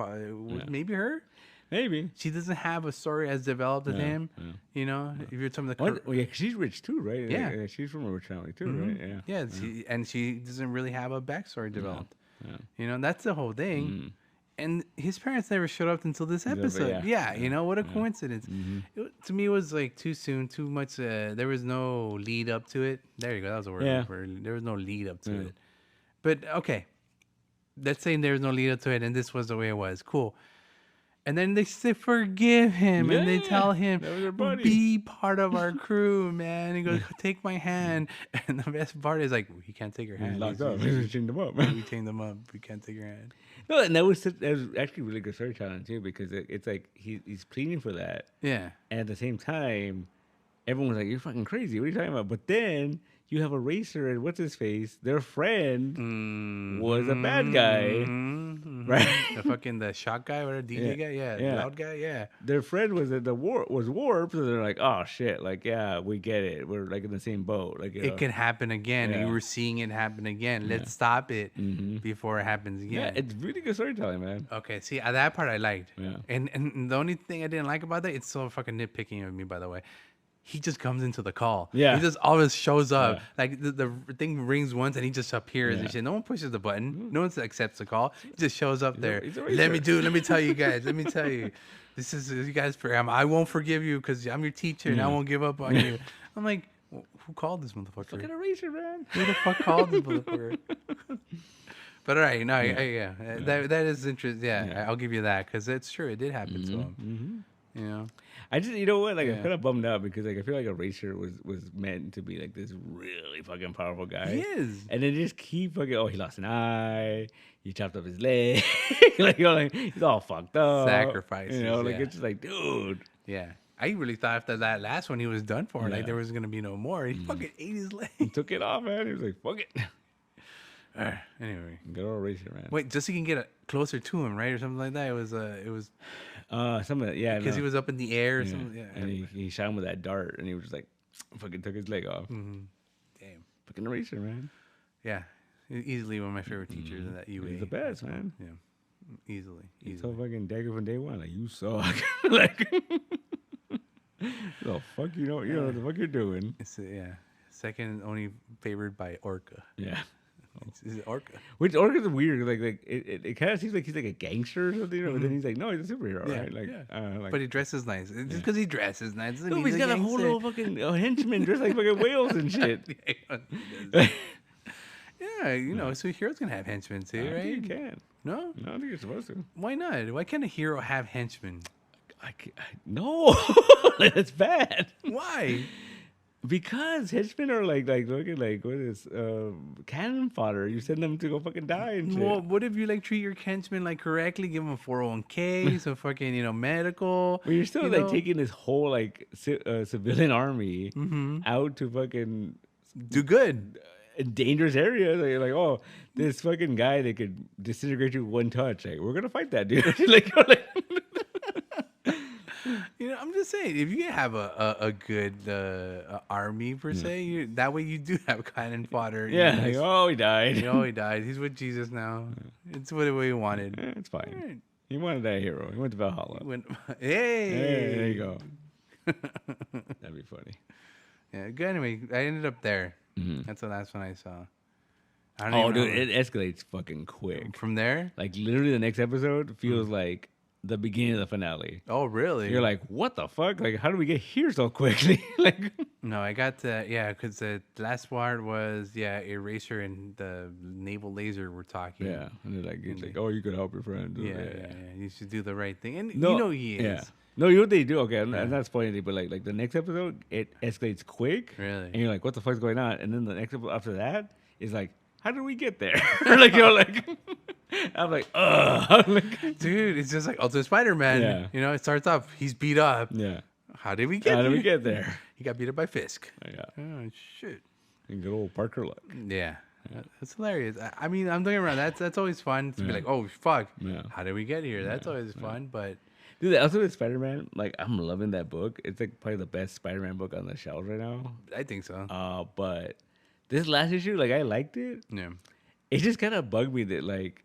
maybe her. Maybe she doesn't have a story as developed as him. Yeah. You know, if you're talking about well, yeah, she's rich too, right? Yeah, she's from a rich family too, right? Yeah. She doesn't really have a backstory developed. Yeah. You know, that's the whole thing. And his parents never showed up until this episode. You know, what a coincidence. To me, it was like too soon, too much. There was no lead up to it. There you go. That was a word. Yeah. There was no lead up to it. But okay, let's say there was no lead up to it, and this was the way it was. Cool. And then they say, forgive him. And they tell him, be part of our crew, man. He goes, take my hand. And the best part is like, he can't take your hand. He's locked up. We chained them up. We chained them up. We can't take your hand. No, and that was actually really good storytelling, too, because it's like he's pleading for that. Yeah. And at the same time, everyone was like, you're fucking crazy. What are you talking about? But then you have a racer and what's his face? Their friend was a bad guy, right? The shot guy or the DJ guy, loud guy, Their friend was was warped, so they're like, oh shit, like we get it. We're like in the same boat. Like it can happen again. You were seeing it happen again. Let's stop it before it happens again. Yeah, it's really good storytelling, man. Okay, see that part I liked. Yeah, and the only thing I didn't like about that, it's so fucking nitpicking of me, by the way. He just comes into the call. Yeah. He just always shows up. Yeah. Like the thing rings once and he just appears and shit. No one pushes the button. No one accepts the call. He just shows up there. Let me tell you guys. Let me tell you. This is you guys. I won't forgive you because I'm your teacher and I won't give up on you. I'm like, Who called this motherfucker? Fucking eraser, man. Who the fuck called this motherfucker? But all right, no, that is interesting. Yeah, I'll give you that because it's true. It did happen to him. You know, I just, you know what? Like, I'm kind of bummed out because, like, I feel like Eraser was meant to be like this really fucking powerful guy. He is, and then just keep fucking. Oh, he lost an eye. He chopped up his leg. like, you know, like, he's all fucked up. Sacrifices. You know, like it's just like, dude. Yeah. I really thought after that last one he was done for. Like there was gonna be no more. He fucking ate his leg. He took it off, man. He was like, "Fuck it." Anyway, good old Eraser, man. Wait, just so you can get closer to him, right, or something like that. It was some of it, yeah, because he was up in the air or something. Yeah, and he shot him with that dart, and he was just like, fucking took his leg off. Damn, fucking Eraser, man. Yeah, easily one of my favorite teachers in that UA. He's the best, man. Yeah, easily. He's so fucking dagger from day one. Like you suck. like. The fuck you know what the fuck you're doing. It's second only favored by Orca. Yeah. Is it Orca? Which Orca's weird. Like it kind of seems like he's like a gangster or something, but then he's like, no, he's a superhero, right? Like, but he dresses nice. Just because he dresses nice. No, he's got a whole little fucking henchman dressed like fucking whales and shit. Yeah, you know, so a hero's gonna have henchmen too, right? You can. No, I don't think you're supposed to. Why not? Why can't a hero have henchmen? No, that's bad. Why? Because henchmen are like looking like what is cannon fodder. You send them to go fucking die and shit. Well, what if you like treat your henchmen like correctly? Give them a 401k, so fucking medical. Well, you're still like taking this whole like civilian army out to fucking do good. In dangerous areas. Like, you're like, oh, this fucking guy that could disintegrate you with one touch. Like, we're gonna fight that dude. like You know, I'm just saying, if you have a good army per se, that way you do have cannon fodder. Yeah, like, oh, he died. He died. He's with Jesus now. It's what he wanted. Yeah, it's fine. Right. He wanted that hero. He went to Valhalla. Hey, there you go. That'd be funny. Yeah. Good. Anyway, I ended up there. That's the last one I saw. Dude, it escalates fucking quick. From there? Like, literally the next episode feels like the beginning of the finale. Oh, really? You're like, what the fuck? Like, how do we get here so quickly? like, no, I got the because the last part was Eraser and the naval laser were talking. Yeah, and they're like, it's like, oh, you could help your friend. Yeah. You should do the right thing, and you know he is. Yeah. No, you know what they do? Okay, I'm not spoiling anything, but like the next episode, it escalates quick. Really? And you're like, what the fuck's going on? And then the next episode after that is like, how did we get there? like, you're like, I'm like, ugh. like, dude, it's just like Ultimate Spider-Man. Yeah. You know, it starts off, he's beat up. Yeah. How did we get How did we get there? He got beat up by Fisk. Yeah. Oh, shit. And good old Parker luck. Yeah. That's hilarious. I mean, I'm looking around. That's always fun to be like, oh, fuck. Yeah. How did we get here? That's always fun, but... Dude, also with Spider-Man, like, I'm loving that book. It's like probably the best Spider-Man book on the shelves right now. I think so. But this last issue, like, I liked it. Yeah. It just kind of bugged me that, like,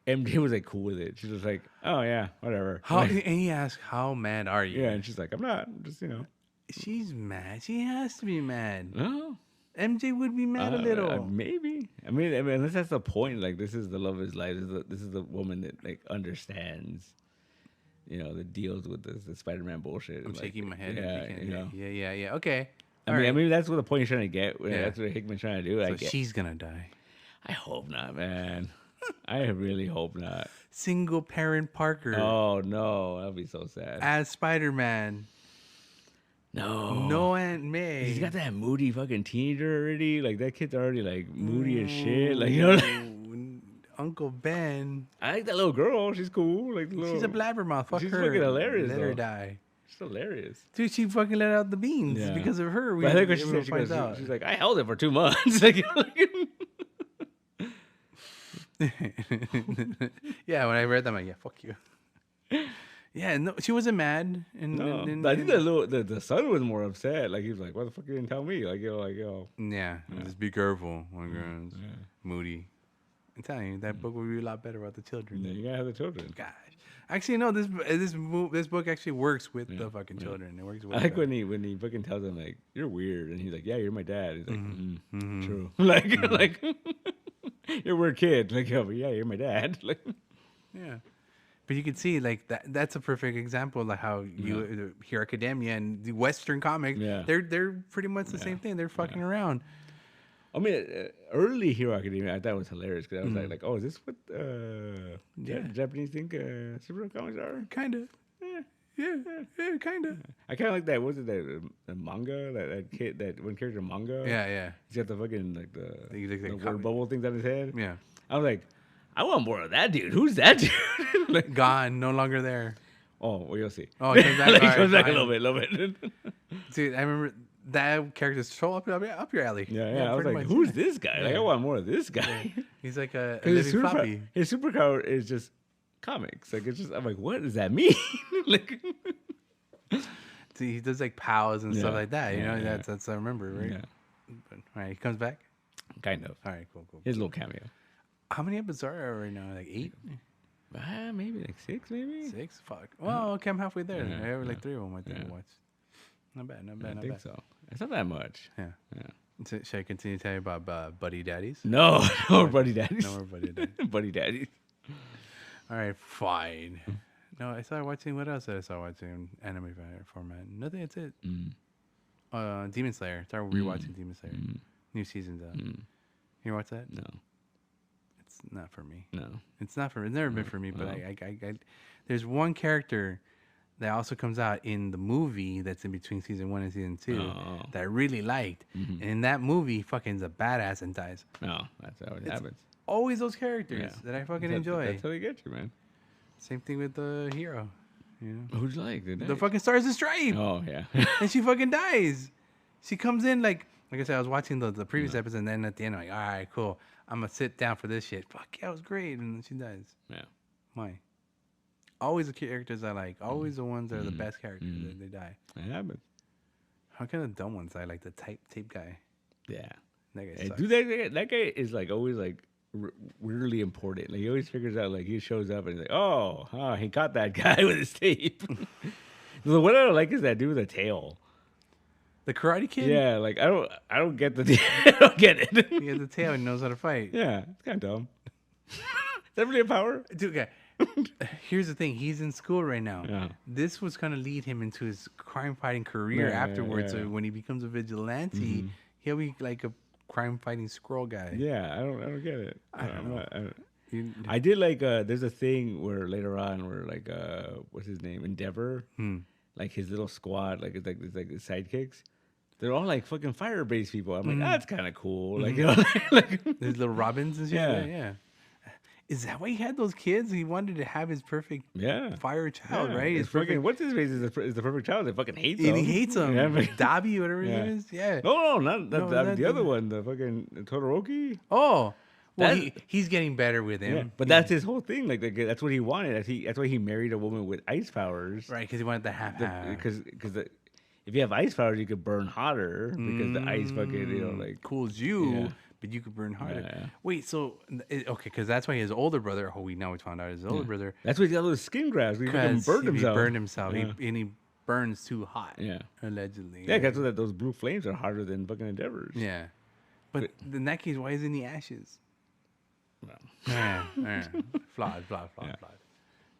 MJ was, like, cool with it. She was like, oh, yeah, whatever. And he asked, how mad are you? Yeah, and she's like, I'm not. I'm just, She's mad. She has to be mad. No. MJ would be mad a little. Maybe. I mean, unless that's the point. Like, this is the love of his life. This is the woman that, like, understands... that deals with the Spider-Man bullshit. I'm shaking my head. Yeah, Yeah. Okay. I mean, that's what the point you're trying to get. That's what Hickman's trying to do. So she's gonna die. I hope not, man. I really hope not. Single parent Parker. Oh no, that'd be so sad. As Spider-Man. No Aunt May. He's got that moody fucking teenager already. Like that kid's already like moody as shit. Like Uncle Ben. I like that little girl. She's cool. Like she's a blabbermouth. Fuck she's her. She's fucking hilarious. Let her die. She's hilarious. Dude, she fucking let out the beans because of her. I think what she said, she's like, I held it for 2 months. like, yeah, when I read that, I'm like, yeah, fuck you. Yeah, no, she wasn't mad. I think the son was more upset. Like he was like, "Why the fuck you didn't tell me?" Like yo. Yeah, just be careful, my girls. Yeah. Moody. I'm telling you, that book would be a lot better about the children. Yeah, you gotta have the children. Gosh, actually, no. This book actually works with the fucking children. It works. With I like when he fucking tells them like, "You're weird," and he's like, "Yeah, you're my dad." He's like, "True." like, you're a weird kid. Like, oh, but yeah, you're my dad. Like, yeah. But you can see like that's a perfect example of like how you Hero Academia and the Western comics, they're pretty much the same thing. They're fucking around. I mean, early Hero Academia, I thought it was hilarious because I was like, oh, is this what Japanese think superhero comics are? Kind of. Yeah, kind of. I kind of like that. What was it the manga? That kid, that one character manga? Yeah. He's got the fucking like the word bubble things on his head. Yeah. I was like, I want more of that dude. Who's that dude? Like, gone, no longer there. Oh, well, you'll see. Oh, he comes back. He comes back a little bit. Dude, I remember that character's so up your alley. Yeah. I was like, who's this guy? Like, I want more of this guy. He's like a living puppy. His superpower is just comics. Like, it's just, I'm like, what does that mean? Like, see, he does like pals and stuff like that. You know, that's I remember, right? Yeah. But, all right, he comes back. Kind of. All right, cool. His little cameo. How many episodes are there right now? Like 8? Maybe like 6, maybe 6. Fuck. Well, okay, I'm halfway there. I have like 3 of them. I think I watched. Not bad. I think so. It's not that much. Yeah. So, should I continue to tell you about Buddy Daddies? No more Buddy Daddies. No more Buddy Daddies. Buddy Daddies. All right, fine. No, I started watching. What else did I start watching? Anime format. Nothing. That's it. Demon Slayer. Started rewatching Demon Slayer. New season's out. You watch that? No. It's not for me. No. It's not for me. It's never been for me. But I there's one character that also comes out in the movie that's in between season 1 and season 2 that I really liked. And in that movie, fucking is a badass and dies. No, that's how it happens. Always those characters that I fucking enjoy. That's how they get you, man. Same thing with the hero. You know? Who'd you like? The fucking Stars and Stripe. Oh, yeah. And she fucking dies. She comes in like I said, I was watching the previous episode, and then at the end, I'm like, all right, cool. I'm going to sit down for this shit. Fuck yeah, it was great. And then she dies. Yeah. Why? Always the characters I like. Always the ones that are the best characters. They die. It happens. How can the dumb ones die? Like the tape guy. Yeah. That guy sucks. Dude, that guy is like always like weirdly important. Like he always figures out, like he shows up and he's like, oh, he caught that guy with his tape. What I don't like is that dude with a tail. The Karate Kid? Yeah, like I don't get the I don't get it. He has a tail and knows how to fight. Yeah, it's kind of dumb. Is that really a power? Dude, okay. Here's the thing. He's in school right now. Yeah. This was going to lead him into his crime-fighting career afterwards. So when he becomes a vigilante, he'll be like a crime-fighting squirrel guy. Yeah, I don't get it. I don't know. I did like there's a thing where later on where like what's his name, Endeavor, like his little squad, like it's like his sidekicks. They're all like fucking fire-based people. I'm like, that's kind of cool. Like, you know, like there's little Robins and shit. Yeah. Is that why he had those kids? He wanted to have his perfect fire child, right? His fucking, what's his face is the perfect child. They fucking hates him. He hates him. Yeah, Dobby, whatever his name is. Yeah. No, not the other one. The fucking Todoroki. Oh. Well, he's getting better with him. Yeah, but that's his whole thing. Like that's what he wanted. That's why he married a woman with ice powers. Right, because he wanted the half. Because if you have ice powers, you could burn hotter because the ice fucking like cools you, but you could burn harder. Yeah. Wait, so okay, because that's why his older brother. Oh, we found out his older brother. That's why he got those skin grafts. He burned himself. He burned himself. He burns too hot. Yeah, allegedly. Yeah, that's what those blue flames are hotter than fucking Endeavors. Yeah, but in that case, why is he in the ashes? Well. Flawed.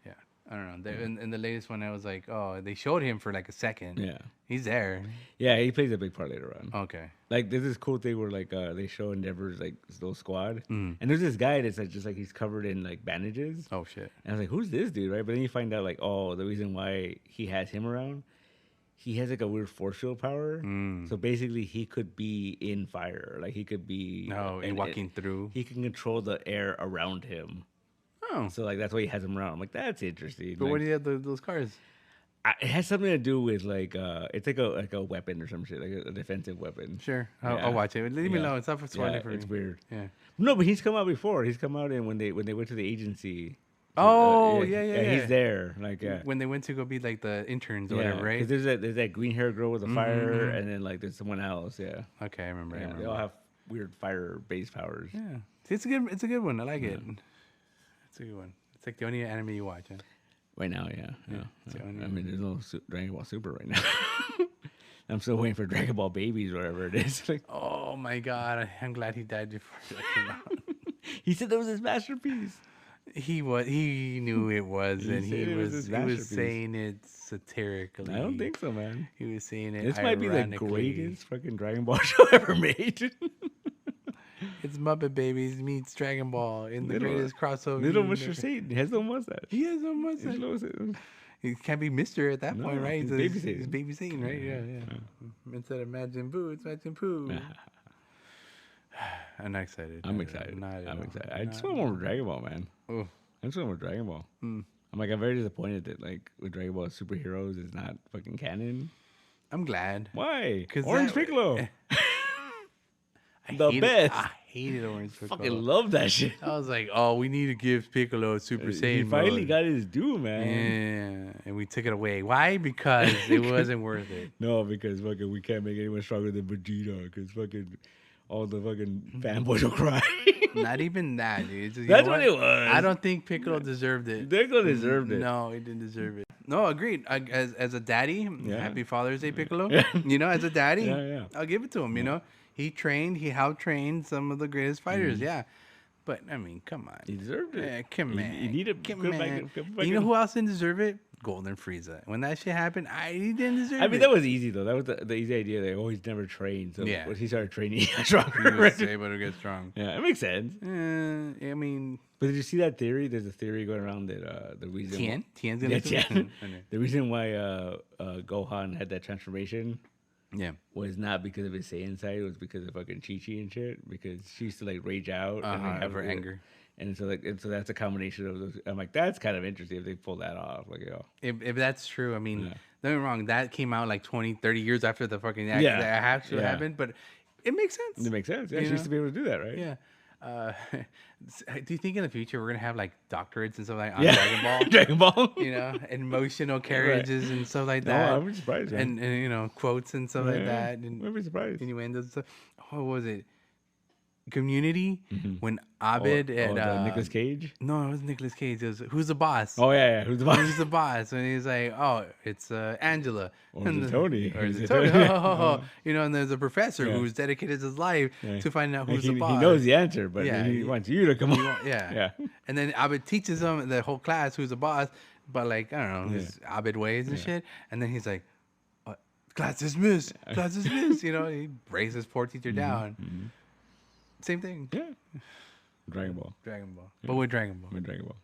Yeah, I don't know. In the latest one, I was like, oh, they showed him for like a second. Yeah, he's there. Yeah, he plays a big part later on. Okay. Like there's this cool thing where like they show Endeavor's like little squad, and there's this guy that's like, just like he's covered in like bandages. Oh shit! And I was like, who's this dude, right? But then you find out like, oh, the reason why he has him around. He has like a weird force field power. So basically he could be in fire. Like he could be walking through. He can control the air around him. Oh. So like that's why he has him around. I'm like, that's interesting. But like, what do you have those cars? It has something to do with like it's like a weapon or some shit, like a defensive weapon. Sure. I'll watch it. Leave me alone. It's not for spoiling for me. It's weird. Yeah. No, but he's come out before. He's come out in when they went to the agency. Yeah. He's there, like when they went to go be like the interns or whatever, right? Because there's that green hair girl with a fire, and then like there's someone else. Yeah. Okay, I remember. They all have weird fire-based powers. Yeah, it's a good one. I like it. It's a good one. It's like the only anime you watch. Huh? Right now, yeah. I mean, there's no Dragon Ball Super right now. I'm still waiting for Dragon Ball Babies, whatever it is. Like, oh my god, I'm glad he died before that came out. He said that was his masterpiece. He knew it was, and he was saying it satirically. I don't think so, man. He was saying it. This might be the greatest fucking Dragon Ball show ever made. It's Muppet Babies meets Dragon Ball in the greatest crossover. Little Mr. Satan. He has no mustache. He has no mustache. He can't be Mister at that point, right? He's Baby Satan. He's Baby Satan, right? Yeah. Instead of Majin Buu, it's Majin Poo. I'm not excited. I'm excited. I'm excited. I just want more Dragon Ball, man. Oh. I just want more Dragon Ball. I'm very disappointed that with Dragon Ball superheroes is not fucking canon. I'm glad. Why? Orange Piccolo. I hated Orange Piccolo. Fucking love that shit. I was like, oh, we need to give Piccolo Super Saiyan. He finally got his due, man. Yeah, and we took it away. Why? Because it wasn't worth it. No, because fucking we can't make anyone stronger than Vegeta. Because fucking all the fucking fanboys will cry. Not even that, dude. Just, That's what it was. I don't think Piccolo deserved it. Piccolo deserved it. No, he didn't deserve it. No, agreed. As a daddy, Happy Father's Day, Piccolo. As a daddy, I'll give it to him. You know, he helped train some of the greatest fighters. Yeah, but I mean, come on, he deserved it. Yeah, come on, you need to come back. You know who else didn't deserve it? Golden Frieza. When that shit happened, he didn't deserve it. I mean, that was easy though. That was the easy idea. Like, he's never trained. So when he started training, he got stronger. He was able to get strong. Yeah, it makes sense. I mean, but did you see that theory? There's a theory going around that the reason Tien's gonna Tien. The reason why Gohan had that transformation, was not because of his Saiyan side. It was because of fucking Chi-Chi and shit. Because she used to rage out and have her anger. And so that's a combination of those. I'm like, that's kind of interesting if they pull that off. Like, if that's true, I mean, don't get me wrong, that came out like 20, 30 years after the fucking that actually happened, but it makes sense. It makes sense. Yeah, she used to be able to do that, right? Yeah. Do you think in the future we're gonna have like doctorates and stuff like on Dragon Ball? Dragon Ball, emotional carriages and stuff like that. No, I'm surprised. And quotes and stuff like that. And I'd be surprised. Innuendos and stuff. What was it? Community when Abed and Nicolas Cage. No, it wasn't Nicolas Cage. It was Who's the Boss? Oh yeah, Who's the Boss? Who's the Boss? And he's like, oh, it's Angela. Or is it Tony? Or is it Tony? And there's a professor who's dedicated his life to find out who's the boss. He knows the answer, but he wants you to come on. Yeah. And then Abed teaches them the whole class who's the boss, but like I don't know his Abed ways and shit. And then he's like, class dismissed. Class dismissed. He breaks his poor teacher down. Same thing. Yeah. Dragon Ball. Yeah. But with Dragon Ball.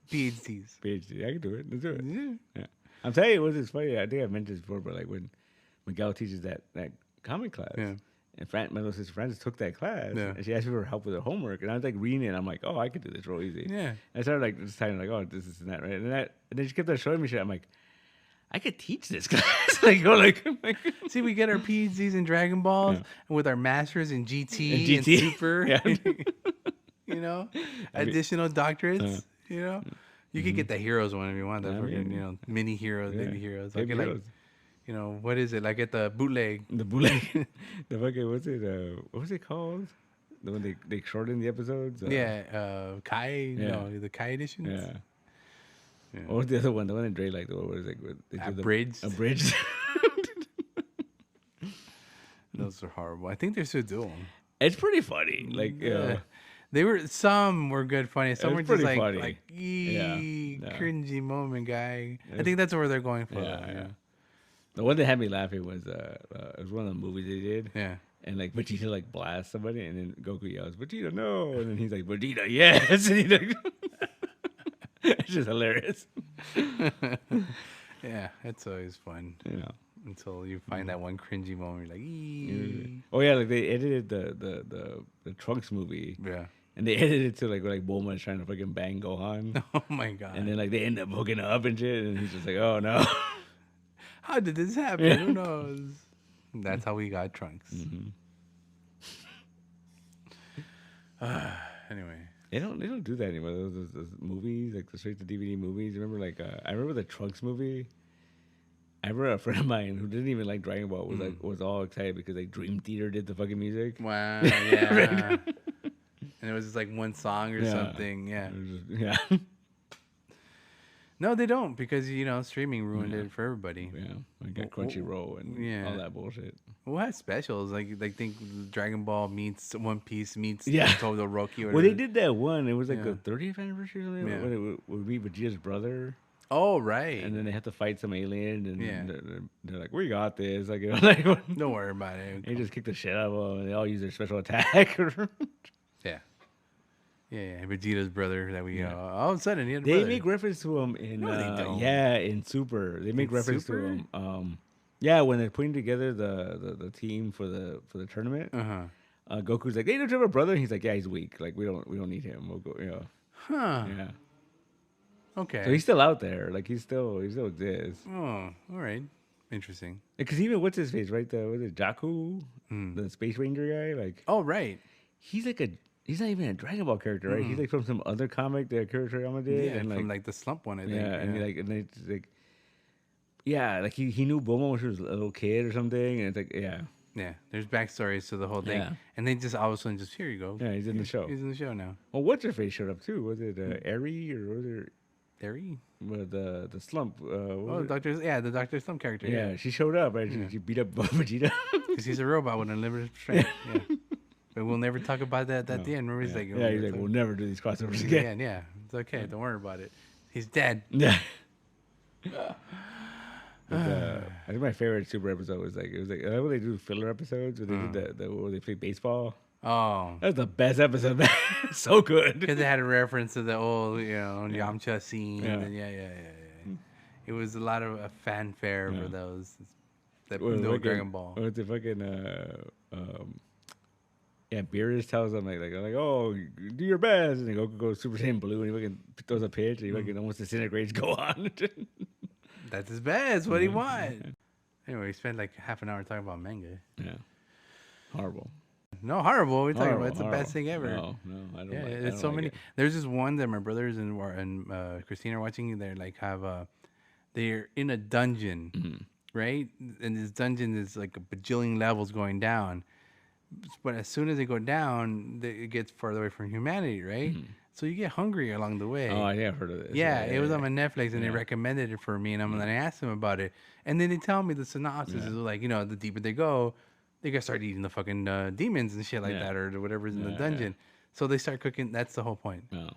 PhDs. I can do it. Let's do it. Yeah. I'm telling you, it's funny. I think I've mentioned this before, but like when Miguel teaches that comic class, and my little sister Frances took that class, and she asked me for help with her homework, and I was like reading it, and I'm like, oh, I could do this real easy. Yeah. And I started like just telling oh, this and that, right? And then she kept on showing me shit. I'm like, I could teach this class. See, we get our PhDs in Dragon Balls with our masters in GT and Super. Additional doctorates. You could get the heroes one if you want. That mini heroes, baby heroes. Like, what is it? Like at the bootleg. The bootleg. The fucking what was it called? The one they shortened the episodes. Kai. No, the Kai editions. Yeah. What was the other one? The one that Dre liked. What was it? Abridged. Abridged. Those are horrible. I think they're still doing. It's pretty funny. Like, some were good, funny. Some were just funny. Cringy moment, guy. I think that's where they're going for. Yeah. The one that had me laughing was it was one of the movies they did. Yeah. And like Vegeta like blasts somebody, and then Goku yells, "Vegeta, no!" And then he's like, "Vegeta, yes!" And he it's just hilarious. Yeah, it's always fun. Until you find that one cringy moment, you're like, eee. Oh yeah, like they edited the Trunks movie. Yeah. And they edited it to like Bulma is trying to fucking bang Gohan. Oh my god. And then like they end up hooking up and shit, and he's just like, oh no. How did this happen? Who knows? That's how we got Trunks. Anyway. They don't do that anymore. Those movies, like the straight to DVD movies. Remember, like I remember the Trunks movie. I remember a friend of mine who didn't even like Dragon Ball was all excited because like Dream Theater did the fucking music. Wow, yeah. And it was just like one song or something. Yeah. No, they don't because streaming ruined it for everybody. Yeah, I got Crunchyroll and all that bullshit. Who has specials? Like think Dragon Ball meets One Piece meets Yeah. Todoroki. Or well, they did that one. It was like Yeah. the 30th anniversary or something. Yeah. When it would be Vegeta's brother. Oh, right. And then they have to fight some alien, and Yeah. they're like, "We got this." Like, you know, like Don't worry about it. they just kick the shit out of them, and they all use their special attack. Yeah. Yeah, Vegeta's brother that we Yeah. all of a sudden he had a They brother. make reference to him in No, they don't. in Super. They make reference Super? to him. Yeah, when they're putting together the team for the tournament. Goku's like, "They don't have a brother." He's like, "Yeah, he's weak. Like we don't need him. We'll go." You know. Huh. Yeah. Okay. So he's still out there. Like he still exists. Oh, all right. Interesting. Because even what's his face, right? Was it Jakku, the Space Ranger guy? Like, Oh, right. he's like he's not even a Dragon Ball character, right? He's like from some other comic that Akira Toriyama did. Yeah, and from like the Slump one, I think. Yeah, and it's like, yeah, like he knew Bulma when she was a little kid or something, and it's like, yeah. Yeah, there's backstories to the whole thing. Yeah. And they just all of a sudden just, here you go. Yeah, he's in the show. He's in the show now. Well, what's her face showed up too? Was it Eri or was it Eri? the Slump? The Dr. Slump character. Yeah, she showed up. Right? She beat up Vegeta. Because he's a robot with unlimited strength. Yeah. But we'll never talk about that at the end. Remember, he's like, he's like, we'll never do these crossovers again. Yeah, it's okay. Don't worry about it. He's dead. Yeah. I think my favorite Super episode was like, I like when they do filler episodes where they did where they play baseball. Oh. That was the best episode. So good. Because they had a reference to the old, Yamcha scene. Yeah. And It was a lot of a fanfare for those. That Dragon Ball. Or the fucking Beerus tells them like, oh, do your best, and then Goku goes Super Saiyan Blue, and he fucking throws a pitch, and he fucking almost disintegrates. Go on. That's his best. What do you want? Anyway, we spent like half an hour talking about manga. Yeah, horrible. No, horrible. We're talking about it's the best thing ever. No, I don't. Yeah, like, it's so many. There's this one that my brothers and Christina are watching. They're like they're in a dungeon, right? And this dungeon is like a bajillion levels going down. But as soon as they go down, it gets farther away from humanity, right? So you get hungry along the way. Oh, I have heard of this. Yeah, it was on my Netflix, and they recommended it for me, and I asked them about it, and then they tell me the synopsis is like, the deeper they go, they gotta start eating the fucking demons and shit like that, or whatever's in the dungeon. So they start cooking. That's the whole point. Oh,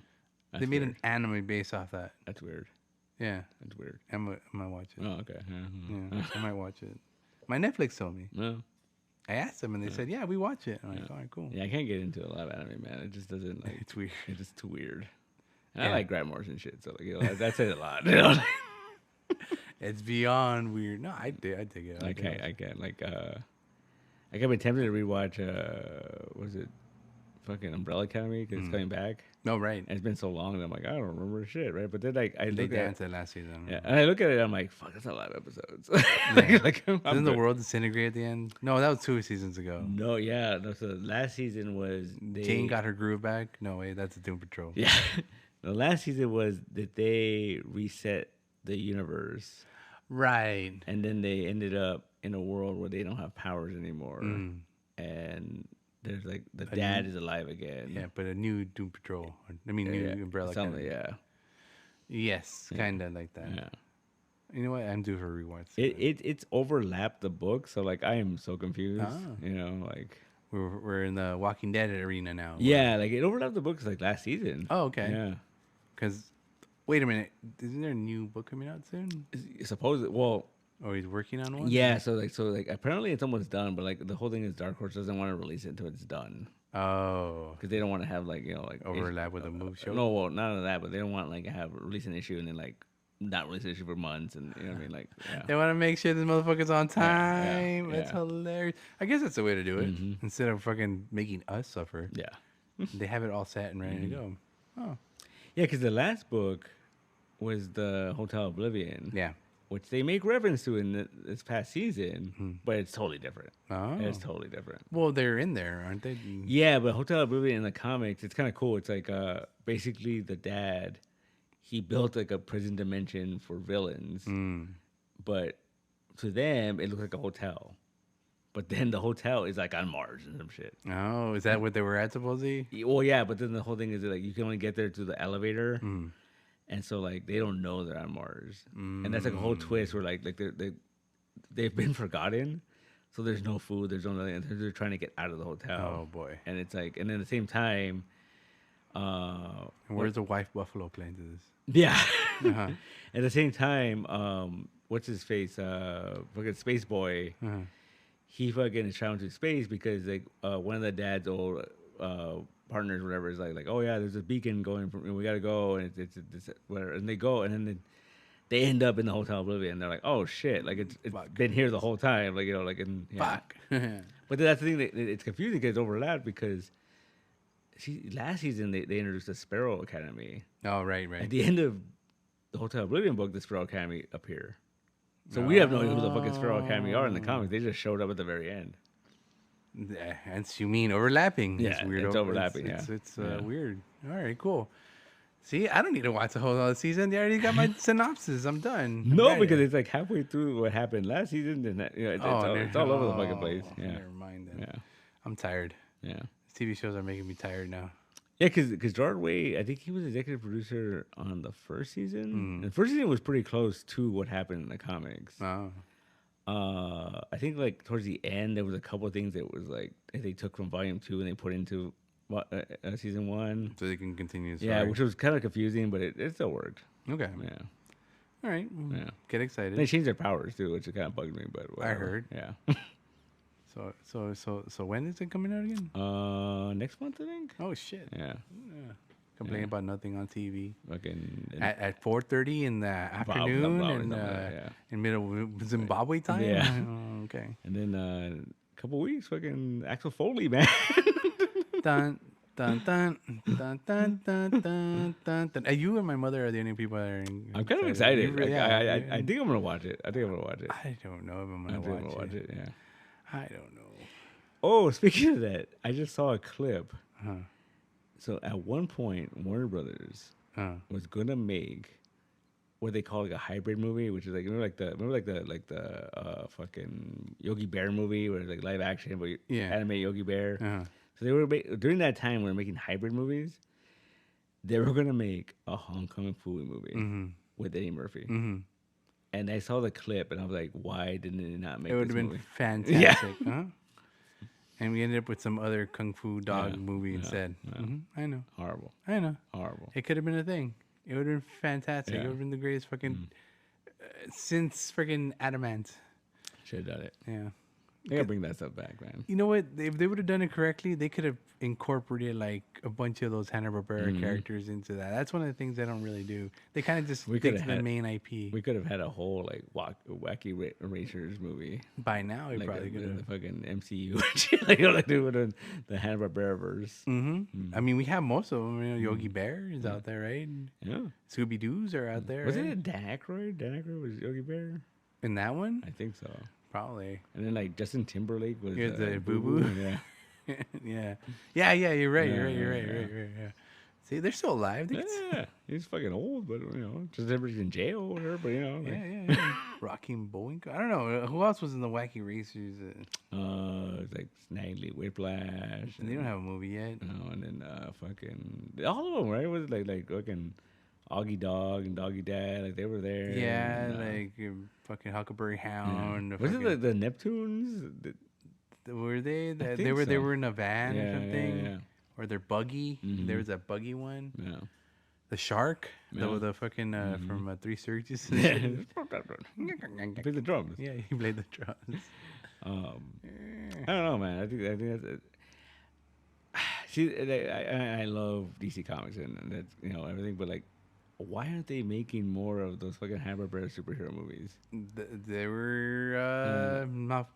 they made an anime based off that. That's weird. Yeah, that's weird. I might watch it. Oh, okay. Yeah, I might watch it. My Netflix told me. No. I asked them, and they said, "Yeah, we watch it." I'm like, "All right, cool." Yeah, I can't get into a lot of anime, man. It just doesn't like. It's weird. It's just too weird. And I like Grant Morrison shit, so like that says a lot. You know? It's beyond weird. No, I dig it. I can't. Like, I've been tempted to rewatch. Was it fucking Umbrella Academy? Because it's coming back. No, right. And it's been so long that I'm like, I don't remember shit, right? But then like they danced it last season. Yeah, and I look at it, I'm like, fuck, that's a lot of episodes. Didn't the world disintegrate at the end? No, that was 2 seasons ago. No, so the last season was Jane got her groove back. No way, that's the Doom Patrol. Yeah, the last season was that they reset the universe, right? And then they ended up in a world where they don't have powers anymore, and there's like the dad is alive again. Yeah, but a new Doom Patrol. New Umbrella Academy. Yeah. Yes, kind of like that. Yeah. You know what? I'm due for a rewatch. It's overlapped the book, so like I am so confused. You know, like we're in the Walking Dead arena now. Yeah, like it overlapped the books like last season. Oh, okay. Yeah. Because wait a minute, isn't there a new book coming out soon? Supposedly, well. Oh, he's working on one? Yeah, so apparently it's almost done, but like the whole thing is Dark Horse doesn't want to release it until it's done. Oh. Because they don't want to have like overlap with the movie show. No, well, none of that, but they don't want like have release an issue and then like not release an issue for months, and you know what I mean, like they want to make sure this motherfucker's on time. That's hilarious. I guess that's the way to do it instead of fucking making us suffer. Yeah, they have it all set and ready to go. Oh, yeah, because the last book was the Hotel Oblivion. Yeah. Which they make reference to in this past season, but it's totally different. Oh. It's totally different. Well, they're in there, aren't they? Yeah, but Hotel Oblivion in the comics, it's kind of cool. It's like basically the dad, he built like a prison dimension for villains, but to them, it looks like a hotel. But then the hotel is like on Mars and some shit. Oh, is that what they were at supposedly? Well, yeah, but then the whole thing is like you can only get there through the elevator. And so like they don't know they're on Mars, and that's like a whole twist where like they've been forgotten, So there's no food, there's no nothing. They're trying to get out of the hotel. Oh boy! And it's like, and then at the same time, and where's the wife buffalo playing to this? Yeah. At the same time, what's his face? Fucking Space Boy. He fucking is traveling to space because like one of the dad's old partners, whatever, is like, oh yeah, there's a beacon going from, and we gotta go, and it's whatever, and they go, and then they end up in the Hotel Oblivion. They're like, oh shit, like it's been here the whole time, like, you know, like in fuck. But that's the thing that it's confusing because it's overlapped because last season they introduced the Sparrow Academy. Oh right. At the end of the Hotel Oblivion book, the Sparrow Academy appear. So we have no idea who the fucking Sparrow Academy are in the comics. They just showed up at the very end. That's you mean overlapping? Yeah, it's overlapping. It's weird. All right, cool. See, I don't need to watch the whole other season. They already got my synopsis. I'm done. Because it's like halfway through what happened last season, and that, it's all over the fucking place. Yeah, never mind then. Yeah, I'm tired. Yeah, TV shows are making me tired now. Yeah, because Gerard Way, I think he was executive producer on the first season. And the first season was pretty close to what happened in the comics. Oh. I think like towards the end, there was a couple of things that was like they took from volume 2 and they put into season 1, so they can continue. Yeah, which was kind of confusing, but it still worked. Okay. Yeah. All right. Yeah. Get excited. They changed their powers too, which kind of bugged me, but whatever. I heard. Yeah. So when is it coming out again? Next month, I think. Oh shit. Yeah. Complaining about nothing on TV. Fucking at 4:30 in the afternoon in middle Zimbabwe time. Yeah. Oh, okay. And then a couple weeks, fucking Axel Foley, man. Dun dun dun dun dun dun dun dun dun. You and my mother are the only people that are. I'm kind of excited. Really, I think I'm gonna watch it. I don't know if I'm gonna watch it. Yeah. I don't know. Oh, speaking of that, I just saw a clip. Uh-huh. So at one point, Warner Brothers was gonna make what they call like a hybrid movie, which is like remember the fucking Yogi Bear movie where it's like live action, but animate Yogi Bear. Uh-huh. So they were during that time when they were making hybrid movies. They were gonna make a Hong Kong Phooey movie with Eddie Murphy. And I saw the clip, and I was like, "Why didn't they not make?" It would have been fantastic, huh? And we ended up with some other kung fu dog movie instead. I know. Horrible. I know. Horrible. It could have been a thing. It would have been fantastic. It would have been the greatest fucking since freaking Adamant. Should have done it. Yeah. They gotta bring that stuff back, man. You know what? If they would have done it correctly, they could have incorporated like a bunch of those Hanna-Barbera characters into that. That's one of the things they don't really do. They kind of just stick to the main IP. We could have had a whole like wacky racers movie. By now, we like probably could have. The fucking MCU, like doing the Hanna-Barbera verse. I mean, we have most of them. You know, Yogi Bear is out there, right? Yeah. Scooby Doo's are out there. Was it Dan Aykroyd? Dan Aykroyd was Yogi Bear in that one? I think so. Probably. And then like Justin Timberlake was the Boo Boo. Yeah. Yeah. You're right. Yeah. See, they're still alive. He's fucking old, but you know, Justin Timberlake's in jail or whatever. But you know, yeah. Rocky Bullwinkle. I don't know who else was in the Wacky Racers. It's like Snidely Whiplash. And they don't have a movie yet. No, and then fucking all of them, right? Was it like fucking Augie Dog and Doggy Dad, like they were there. Yeah, and, like fucking Huckleberry Hound. Was it the Neptunes? Were they? They were in a van or something. Yeah. Or their buggy. There was that buggy one. Yeah. The shark. The fucking from Three Stooges. He played the drums. Yeah, he played the drums. I don't know, man. I think that's it. See, I love DC Comics and that's everything, but like, why aren't they making more of those fucking Hanna-Barbera superhero movies? They were not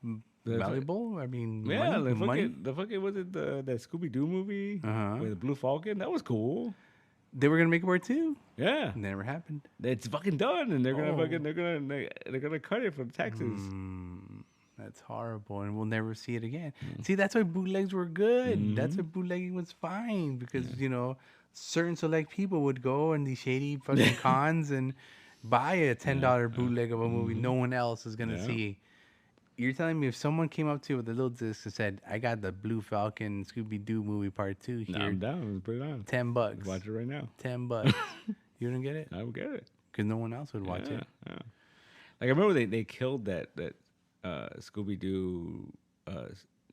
valuable. I mean, money. The fucking was it that Scooby Doo movie with the Blue Falcon? That was cool. They were gonna make a part 2. Yeah, never happened. It's fucking done, and they're gonna cut it for the taxes. That's horrible, and we'll never see it again. See, that's why bootlegs were good. That's why bootlegging was fine because certain select people would go in these shady fucking cons and buy a $10 bootleg of a movie no one else is gonna see. You're telling me if someone came up to you with a little disc and said, "I got the Blue Falcon Scooby Doo movie part 2 here," I'm down. Put it on. $10. Watch it right now. $10. You wouldn't get it? I would get it because no one else would watch it. Yeah. Like I remember they killed that Scooby Doo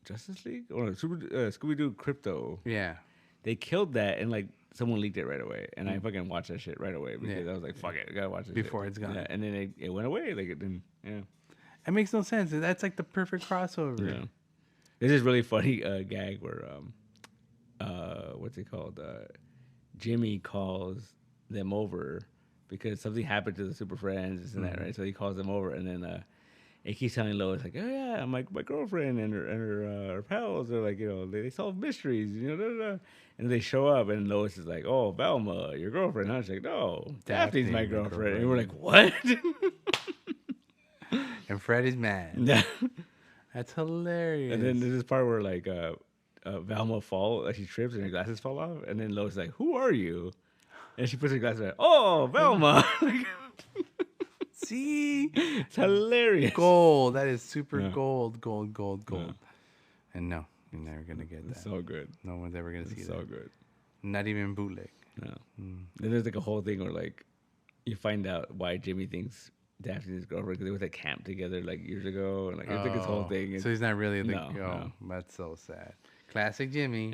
Justice League or Scooby Doo Crypto. Yeah. They killed that and like someone leaked it right away, and I fucking watched that shit right away because I was like, "Fuck it, I gotta watch it before it's gone." Yeah, and then it went away. Like it didn't. Yeah. It makes no sense. That's like the perfect crossover. Yeah. There's this really funny gag where what's it called? Jimmy calls them over because something happened to the Super Friends and that, right? So he calls them over, and then he keeps telling Lois like, "Oh yeah, my girlfriend and her pals are like, they solve mysteries, And they show up, and Lois is like, "Oh, Velma, your girlfriend?" And I was like, "No, Daphne's my girlfriend." And we're like, "What?" And Fred is mad. Yeah. That's hilarious. And then there's this part where like Velma she trips and her glasses fall off, and then Lois is like, "Who are you?" And she puts her glasses on. "Oh, Velma." See? It's hilarious. Gold. That is super gold. Yeah. And no, you're never going to get that. It's so good. No one's ever going to see that. So good. Not even bootleg. No. Then there's like a whole thing where like you find out why Jimmy thinks Daphne's his girlfriend because they went to camp together like years ago, and like it's like this whole thing. So he's not really no. That's so sad. Classic Jimmy.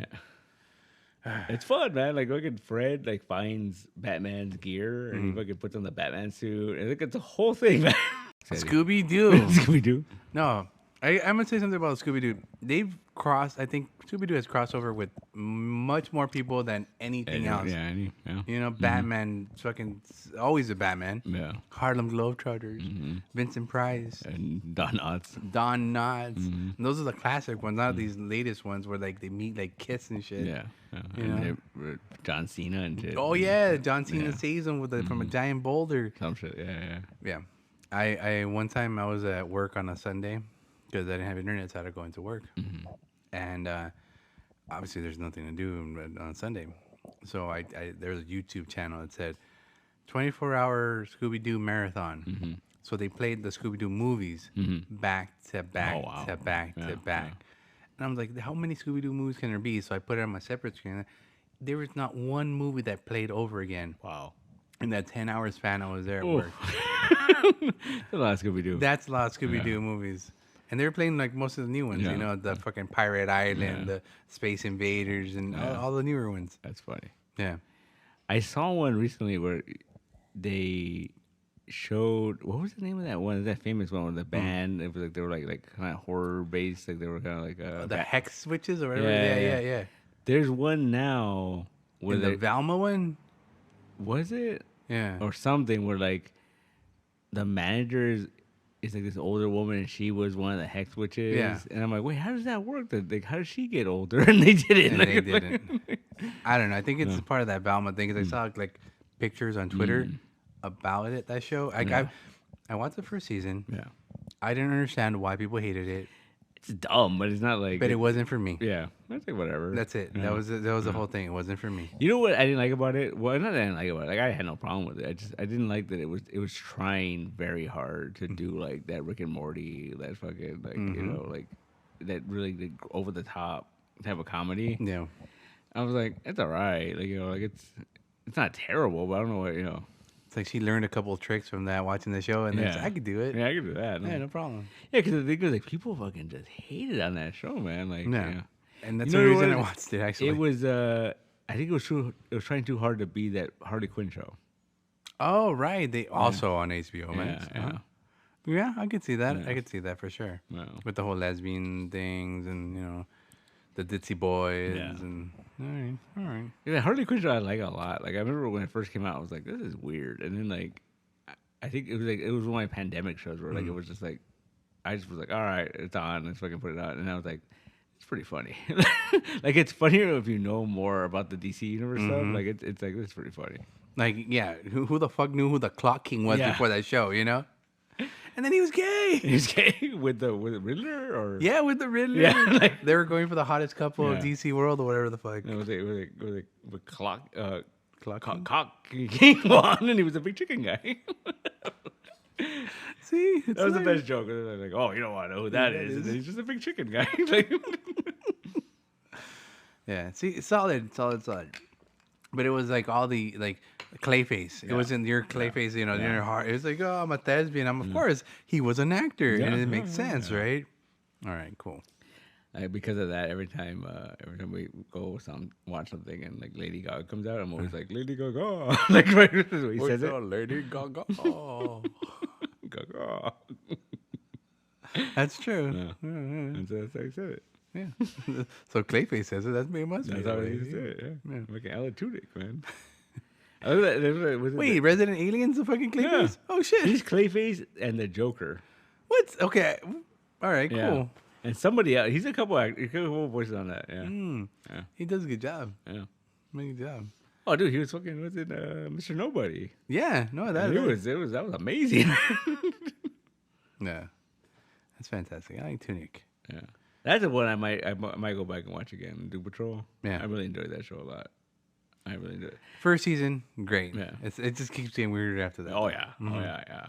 Yeah. It's fun, man. Like look at Fred like finds Batman's gear and he fucking puts on the Batman suit, and look at the whole thing, man. Scooby Doo. Scooby Doo. No, I'm gonna say something about Scooby Doo. They've crossed. I think Scooby Doo has crossed over with much more people than anything else. Yeah. Batman, fucking always a Batman. Yeah. Harlem Globetrotters, Vincent Price, and Don Knotts. And those are the classic ones, not these latest ones where like they meet like kiss and shit. Yeah. John Cena and shit. Oh yeah, John Cena saves him from a giant boulder. Some shit. Yeah. I one time I was at work on a Sunday because I didn't have internet, so I had to go into work. And obviously there's nothing to do on Sunday. So there's a YouTube channel that said 24-hour Scooby-Doo marathon. So they played the Scooby-Doo movies back to back to back to back. And I was like, how many Scooby-Doo movies can there be? So I put it on my separate screen. There was not one movie that played over again. Wow. In that 10-hour span I was there at work. That's a lot of Scooby-Doo. That's a lot of Scooby-Doo movies. And they were playing like most of the new ones, the fucking Pirate Island, the Space Invaders, and all the newer ones. That's funny. Yeah. I saw one recently where they showed, what was the name of that one? That famous one with the band. It was like they were like kind of horror based, like they were kind of like the hex switches or whatever. Yeah. There's one now where the Velma one. Was it? Yeah. Or something where like the manager is like this older woman and she was one of the hex witches. Yeah. And I'm like, wait, how does that work? Like, how does she get older? And they didn't. And they didn't. I don't know. I think it's part of that Velma thing because I saw like pictures on Twitter about it. That show. I watched the first season. Yeah. I didn't understand why people hated it. It's dumb, but it's not like. But it wasn't for me. Yeah, that's like whatever. That's it. Yeah. That was the whole thing. It wasn't for me. You know what I didn't like about it? Well, not that I didn't like about it. Like I had no problem with it. I didn't like that it was trying very hard to do like that Rick and Morty, that fucking like like that really over the top type of comedy. Yeah. I was like, it's all right. Like like it's not terrible, but I don't know what It's like she learned a couple of tricks from that watching the show, and I could do it. Yeah, I could do that. Yeah, no problem. Yeah, because the thing was like people fucking just hated on that show, man. Like, and that's the reason I watched it. Actually, it was. I think it was trying too hard to be that Harley Quinn show. Oh right, they also on HBO Max. Yeah, I could see that. Yeah. I could see that for sure. Yeah. With the whole lesbian things and the ditzy boys and all right. Yeah, Harley Quinn show I like a lot. Like I remember when it first came out, I was like, this is weird. And then like, I think it was one of my pandemic shows where like it was just like, I just was like, all right, it's on. Let's fucking put it out. And I was like, it's pretty funny. Like it's funnier if you know more about the DC universe stuff. Like it's like it's pretty funny. Like who the fuck knew who the Clock King was before that show? And then he was gay. He was gay with the Riddler, or with the Riddler. Yeah, like, they were going for the hottest couple of DC World or whatever the fuck. It was with Clock King won, and he was a big chicken guy. See, that was the best joke. Like, oh, you don't want to know who that is. And he's just a big chicken guy. Like, yeah, see, solid. But it was like all the Clayface. It wasn't your Clayface, in your heart. It was like, oh, I'm a thespian. Of course, he was an actor, and it makes sense, right? All right, cool. Because of that, every time we go watch something and like Lady Gaga comes out, I'm always like Lady Gaga, like right when he says it. Lady Gaga. Gaga. That's true. Yeah. And so that's how he said it. Yeah. So Clayface says it. That's me. That's how he said it. Yeah. Like Alan Tudyk, man. Wait, Resident Alien's the fucking Clayface? Yeah. Oh shit. He's Clayface and the Joker. What? Okay. All right. Cool. Yeah. And somebody else. He's a couple voices on that. Yeah. Yeah. He does a good job. Yeah. Good job. Oh, dude, he was fucking. Was it Mr. Nobody? Yeah. No, that was amazing. Yeah. That's fantastic. I like Tunic. Yeah. That's the one I might go back and watch again. Doom Patrol. Yeah. I really enjoyed that show a lot. I really enjoyed it. First season, great. Yeah. It just keeps getting weirder after that. Oh yeah. Mm-hmm. Oh yeah.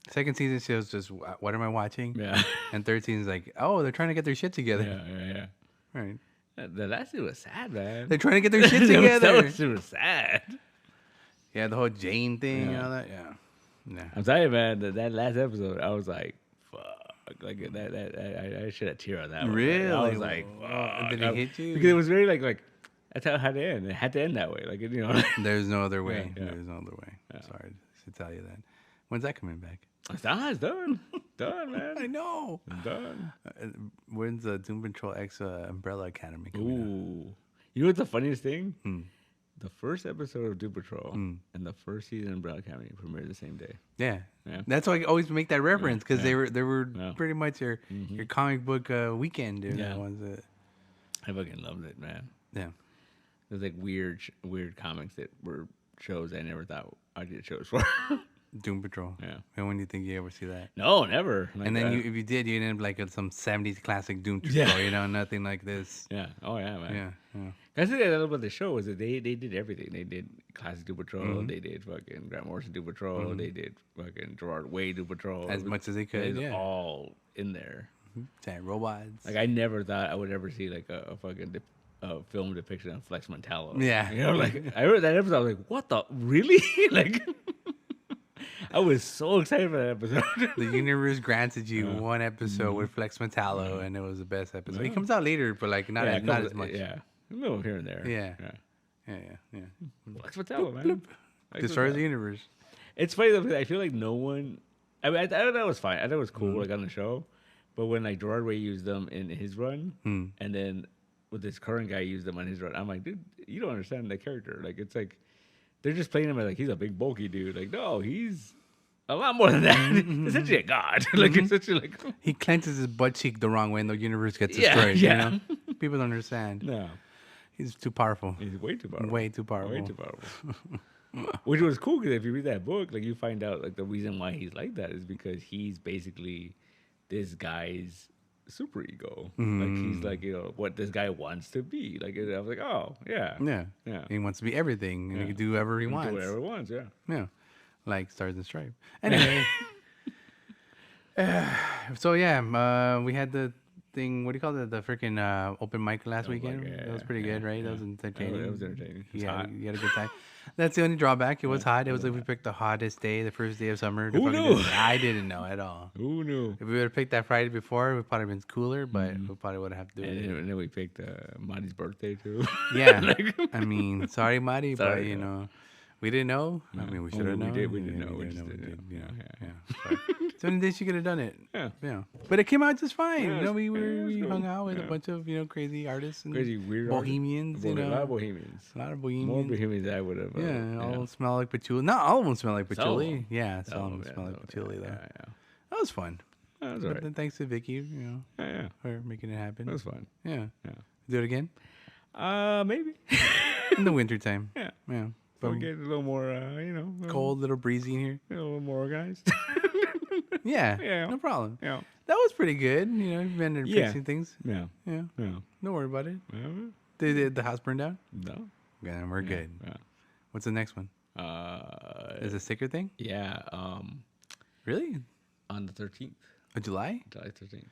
Second season shows just what am I watching? Yeah. And third season is like, oh, they're trying to get their shit together. Yeah. Right. The last season was sad, man. They're trying to get their shit together. That was sad. Yeah, the whole Jane thing and all that. Yeah. I'm telling you, man, that last episode, I was like, fuck. Like that I shed a tear on that one. Really? I was like, fuck. Did it hit you? Because it was very like that's how it had to end. It had to end that way. Like, There's no other way. Yeah. There's no other way. Yeah. Sorry to tell you that. When's that coming back? It's done. Done, man. I know. It's done. When's the Doom Patrol X Umbrella Academy coming out? You know what's the funniest thing? The first episode of Doom Patrol and the first season of Umbrella Academy premiered the same day. Yeah. That's why I always make that reference because they were pretty much your comic book weekend, dude. Yeah. I fucking loved it, man. Yeah. There's like weird comics that were shows I never thought I'd get shows for. Doom Patrol. Yeah. And when do you think you ever see that? No, never. Like and then if you did, you'd end up like some 70s classic Doom Patrol, nothing like this. Yeah. Oh, yeah, man. Yeah. That's the thing I love about the show is that they did everything. They did classic Doom Patrol. They did fucking Grant Morrison Doom Patrol. They did fucking Gerard Way Doom Patrol. As much as they could. It was all in there. Giant robots. Like I never thought I would ever see like a fucking film depiction of Flex Mentallo. Yeah. Like I read that episode. I was like, what the really? Like. I was so excited for that episode. The universe granted you one episode with Flex Mentallo, and it was the best episode. It comes out later, but like not as much. Yeah, a little here and there. Yeah. Flex Mentallo, man. Destroys the universe. It's funny though because I feel like no one. I mean, I thought it was fine. I thought it was cool, like on the show. But when like Gerard Way used them in his run, and then with this current guy used them on his run, I'm like, dude, you don't understand the character. Like it's like they're just playing him as like he's a big bulky dude. Like no, he's a lot more than that. Essentially a god. Like essentially like he clenches his butt cheek the wrong way and the universe gets destroyed. Yeah. You know? People don't understand. No. He's too powerful. He's way too powerful. Way too powerful. Way too powerful. Which was cool because if you read that book, like you find out like the reason why he's like that is because he's basically this guy's super ego. Like he's like, what this guy wants to be. Like I was like, oh yeah. Yeah. He wants to be everything and he can do whatever he wants. Do whatever he wants, Yeah. Like Stars and Stripes. Anyway. So yeah, we had the thing, what do you call it? The freaking open mic last weekend. That was pretty good, right? That was entertaining. It was entertaining. You had a good time. That's the only drawback. It was hot. It was like we picked the hottest day, the first day of summer. Who knew? I didn't know at all. Who knew? If we would have picked that Friday before, it would probably been cooler, but we probably would have to do it. And then we picked Marty's birthday too. Yeah. I mean, sorry, Marty, but we didn't know. I mean, we should have known. We didn't know. We just didn't know. Yeah. So many days you could have done it. Yeah. But it came out just fine. We hung out with a bunch of crazy artists and crazy weird bohemians. A lot of bohemians. More bohemians than I would have. Yeah, all smell like patchouli. Not all of them smell like patchouli. Yeah, some of them smell like patchouli though. Yeah. That was fun. That was alright. Thanks to Vicky, for making it happen. That was fun. Yeah. Do it again? Maybe. In the wintertime. Yeah. But we get a little more, cold, little breezy in here. A little more organized. Yeah. No problem. Yeah. That was pretty good. You've been there fixing things. Yeah. Don't worry about it. Yeah. Did the house burn down? No. Yeah, we're good. Yeah. What's the next one? Is it a sticker thing? Yeah. Really? On the 13th. Of July? July 13th.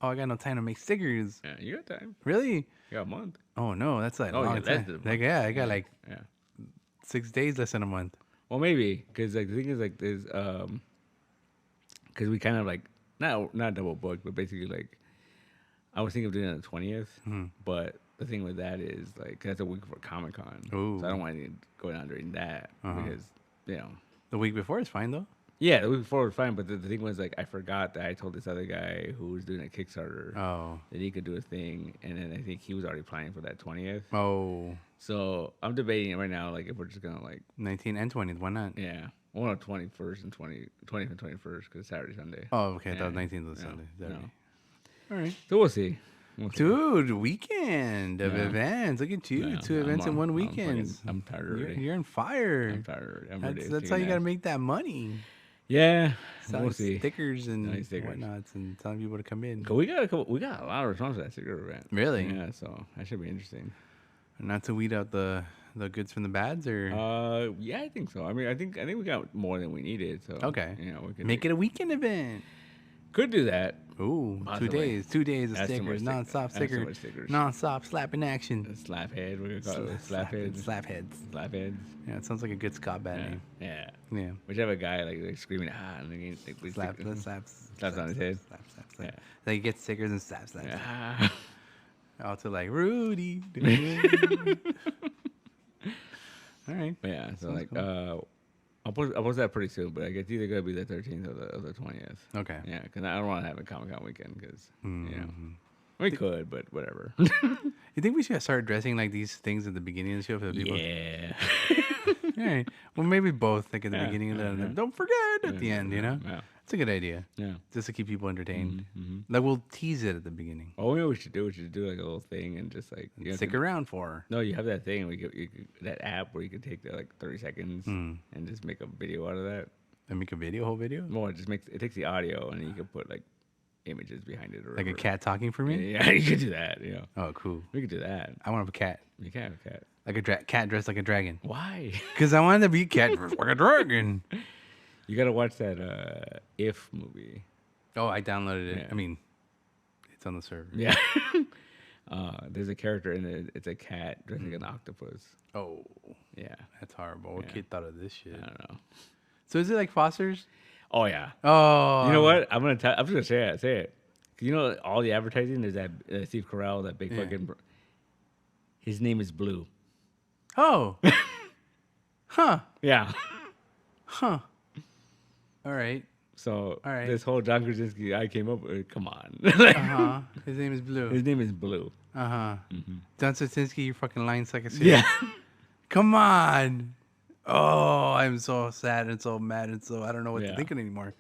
Oh, I got no time to make stickers. Yeah, you got time. Really? You got a month. Oh no, that's like a long time. I got like 6 days less than a month. Well, maybe because like the thing is like there's because we kind of like not double booked, but basically like I was thinking of doing it on the 20th, but the thing with that is like that's a week before Comic-Con, so I don't want to go down during that because the week before is fine though. Yeah, the week before was fine, but the thing was like I forgot that I told this other guy who was doing a Kickstarter that he could do a thing, and then I think he was already planning for that 20th. Oh, so I'm debating right now, like if we're just gonna like 19th and 20th. Why not? Yeah, well, no, 21st and 20th and 21st because it's Saturday, Sunday. Oh, okay. That was 19th was Sunday. No. All right. So we'll see. Dude, weekend of events. Look at you. 2 events in one weekend. I'm tired already. You're on fire. I'm tired already. That's how you got to make that money. Yeah, we'll see. Stickers and whatnots and telling people to come in. We got a lot of response to that sticker event. Really? Yeah, so that should be interesting. Not to weed out the goods from the bads, or yeah, I think so. I mean, I think we got more than we needed. So okay, we can make it a weekend event. Could do that. Ooh, possibly. 2 days of stickers, non-stop stickers, non-stop slapping action. Slap head, what do you call it? Slap heads. Slap heads. Slap heads. Yeah, it sounds like a good Scott band name. Yeah. Yeah. We should have a guy like screaming and then slaps on his head. Slaps. Yeah. Then he gets stickers and slaps. Yeah. Also like Rudy. All right. Yeah. So like cool. I'll post that pretty soon, but I guess either gonna be the 13th or the 20th. Okay. Yeah, because I don't want to have a Comic-Con weekend because we could, but whatever. You think we should start addressing like these things at the beginning of the show for the people? Yeah. All right. Well, maybe both, like at the beginning and then don't forget at the end. Yeah. It's a good idea. Yeah. Just to keep people entertained. Like we'll tease it at the beginning. Oh, we should do like a little thing and just like stick around for. No, you have that thing. That app where you can take like 30 seconds and just make a video out of that. And make a whole video. Well, it takes the audio and then you can put like images behind it or like a cat talking for me. Yeah, you could do that. Yeah. Oh, cool. We could do that. I want to have a cat. You can have a cat. Like a cat dressed like a dragon. Why? Because I wanted to be a cat dressed like a dragon. You gotta watch that If movie. Oh, I downloaded it. Yeah. I mean, it's on the server. Yeah. There's a character in it. It's a cat dressed like an octopus. Oh. Yeah. That's horrible. What kid thought of this shit? I don't know. So is it like Foster's? Oh yeah. Oh. You know what? I'm just gonna say it. You know all the advertising. There's that Steve Carell, that big fucking. His name is Blue. Oh. Huh. Yeah. Huh. All right. So this whole John Krasinski, I came up with. Come on. His name is Blue. His name is Blue. John Krasinski, you're fucking lying like a Yeah. Come on. Oh, I'm so sad and so mad and so I don't know what to think anymore.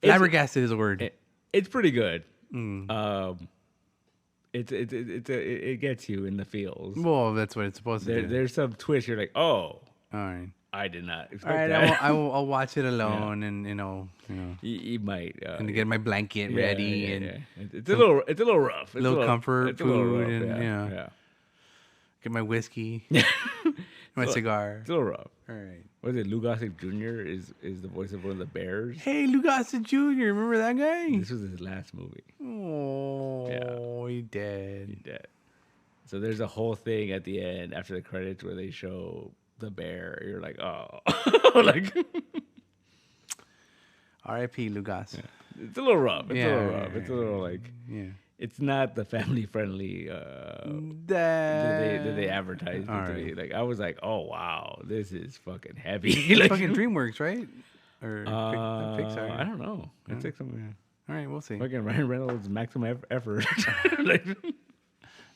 Flabbergasted is a word. It's pretty good. It gets you in the feels. Well, that's what it's supposed to do. There's some twist. You're like, oh, all right. I did not expect all right, that. I'll watch it alone, and you might and get my blanket ready, and it's a little rough. A little comfort it's food, a little rough, and get my whiskey, my cigar. It's a little rough. All right. What is it? Lou Gossett Jr. is the voice of one of the Bears. Hey, Lou Gossett Jr. Remember that guy? This was his last movie. Oh, he dead. He dead. So there's a whole thing at the end after the credits where they show the bear. You're like, oh, like. R.I.P. Lou Gossett. Yeah. It's a little rough. It's a little rough. It's a little like. Yeah. It's not the family friendly that they advertised it to me. Like I was like, oh wow, this is fucking heavy. Like, fucking DreamWorks, right? Or Pixar? I don't know. It's like something. All right, we'll see. Fucking Ryan Reynolds, maximum effort.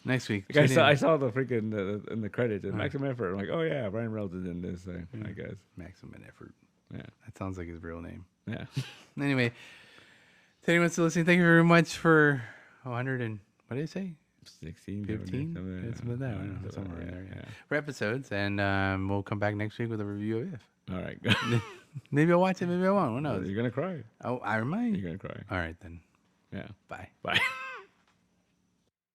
Next week. Like I saw the freaking in the credits, maximum effort. I'm like, oh yeah, Ryan Reynolds is in this thing. I guess maximum effort. Yeah, that sounds like his real name. Yeah. Anyway, to anyone still listening, thank you very much for 100 and what did I say? 16, 15? Somewhere in there. Yeah. For episodes, and we'll come back next week with a review of If. All right. Maybe I'll watch it, maybe I won't. Who knows? You're gonna cry. Oh, I might. You're gonna cry. All right then. Yeah. Bye. Bye.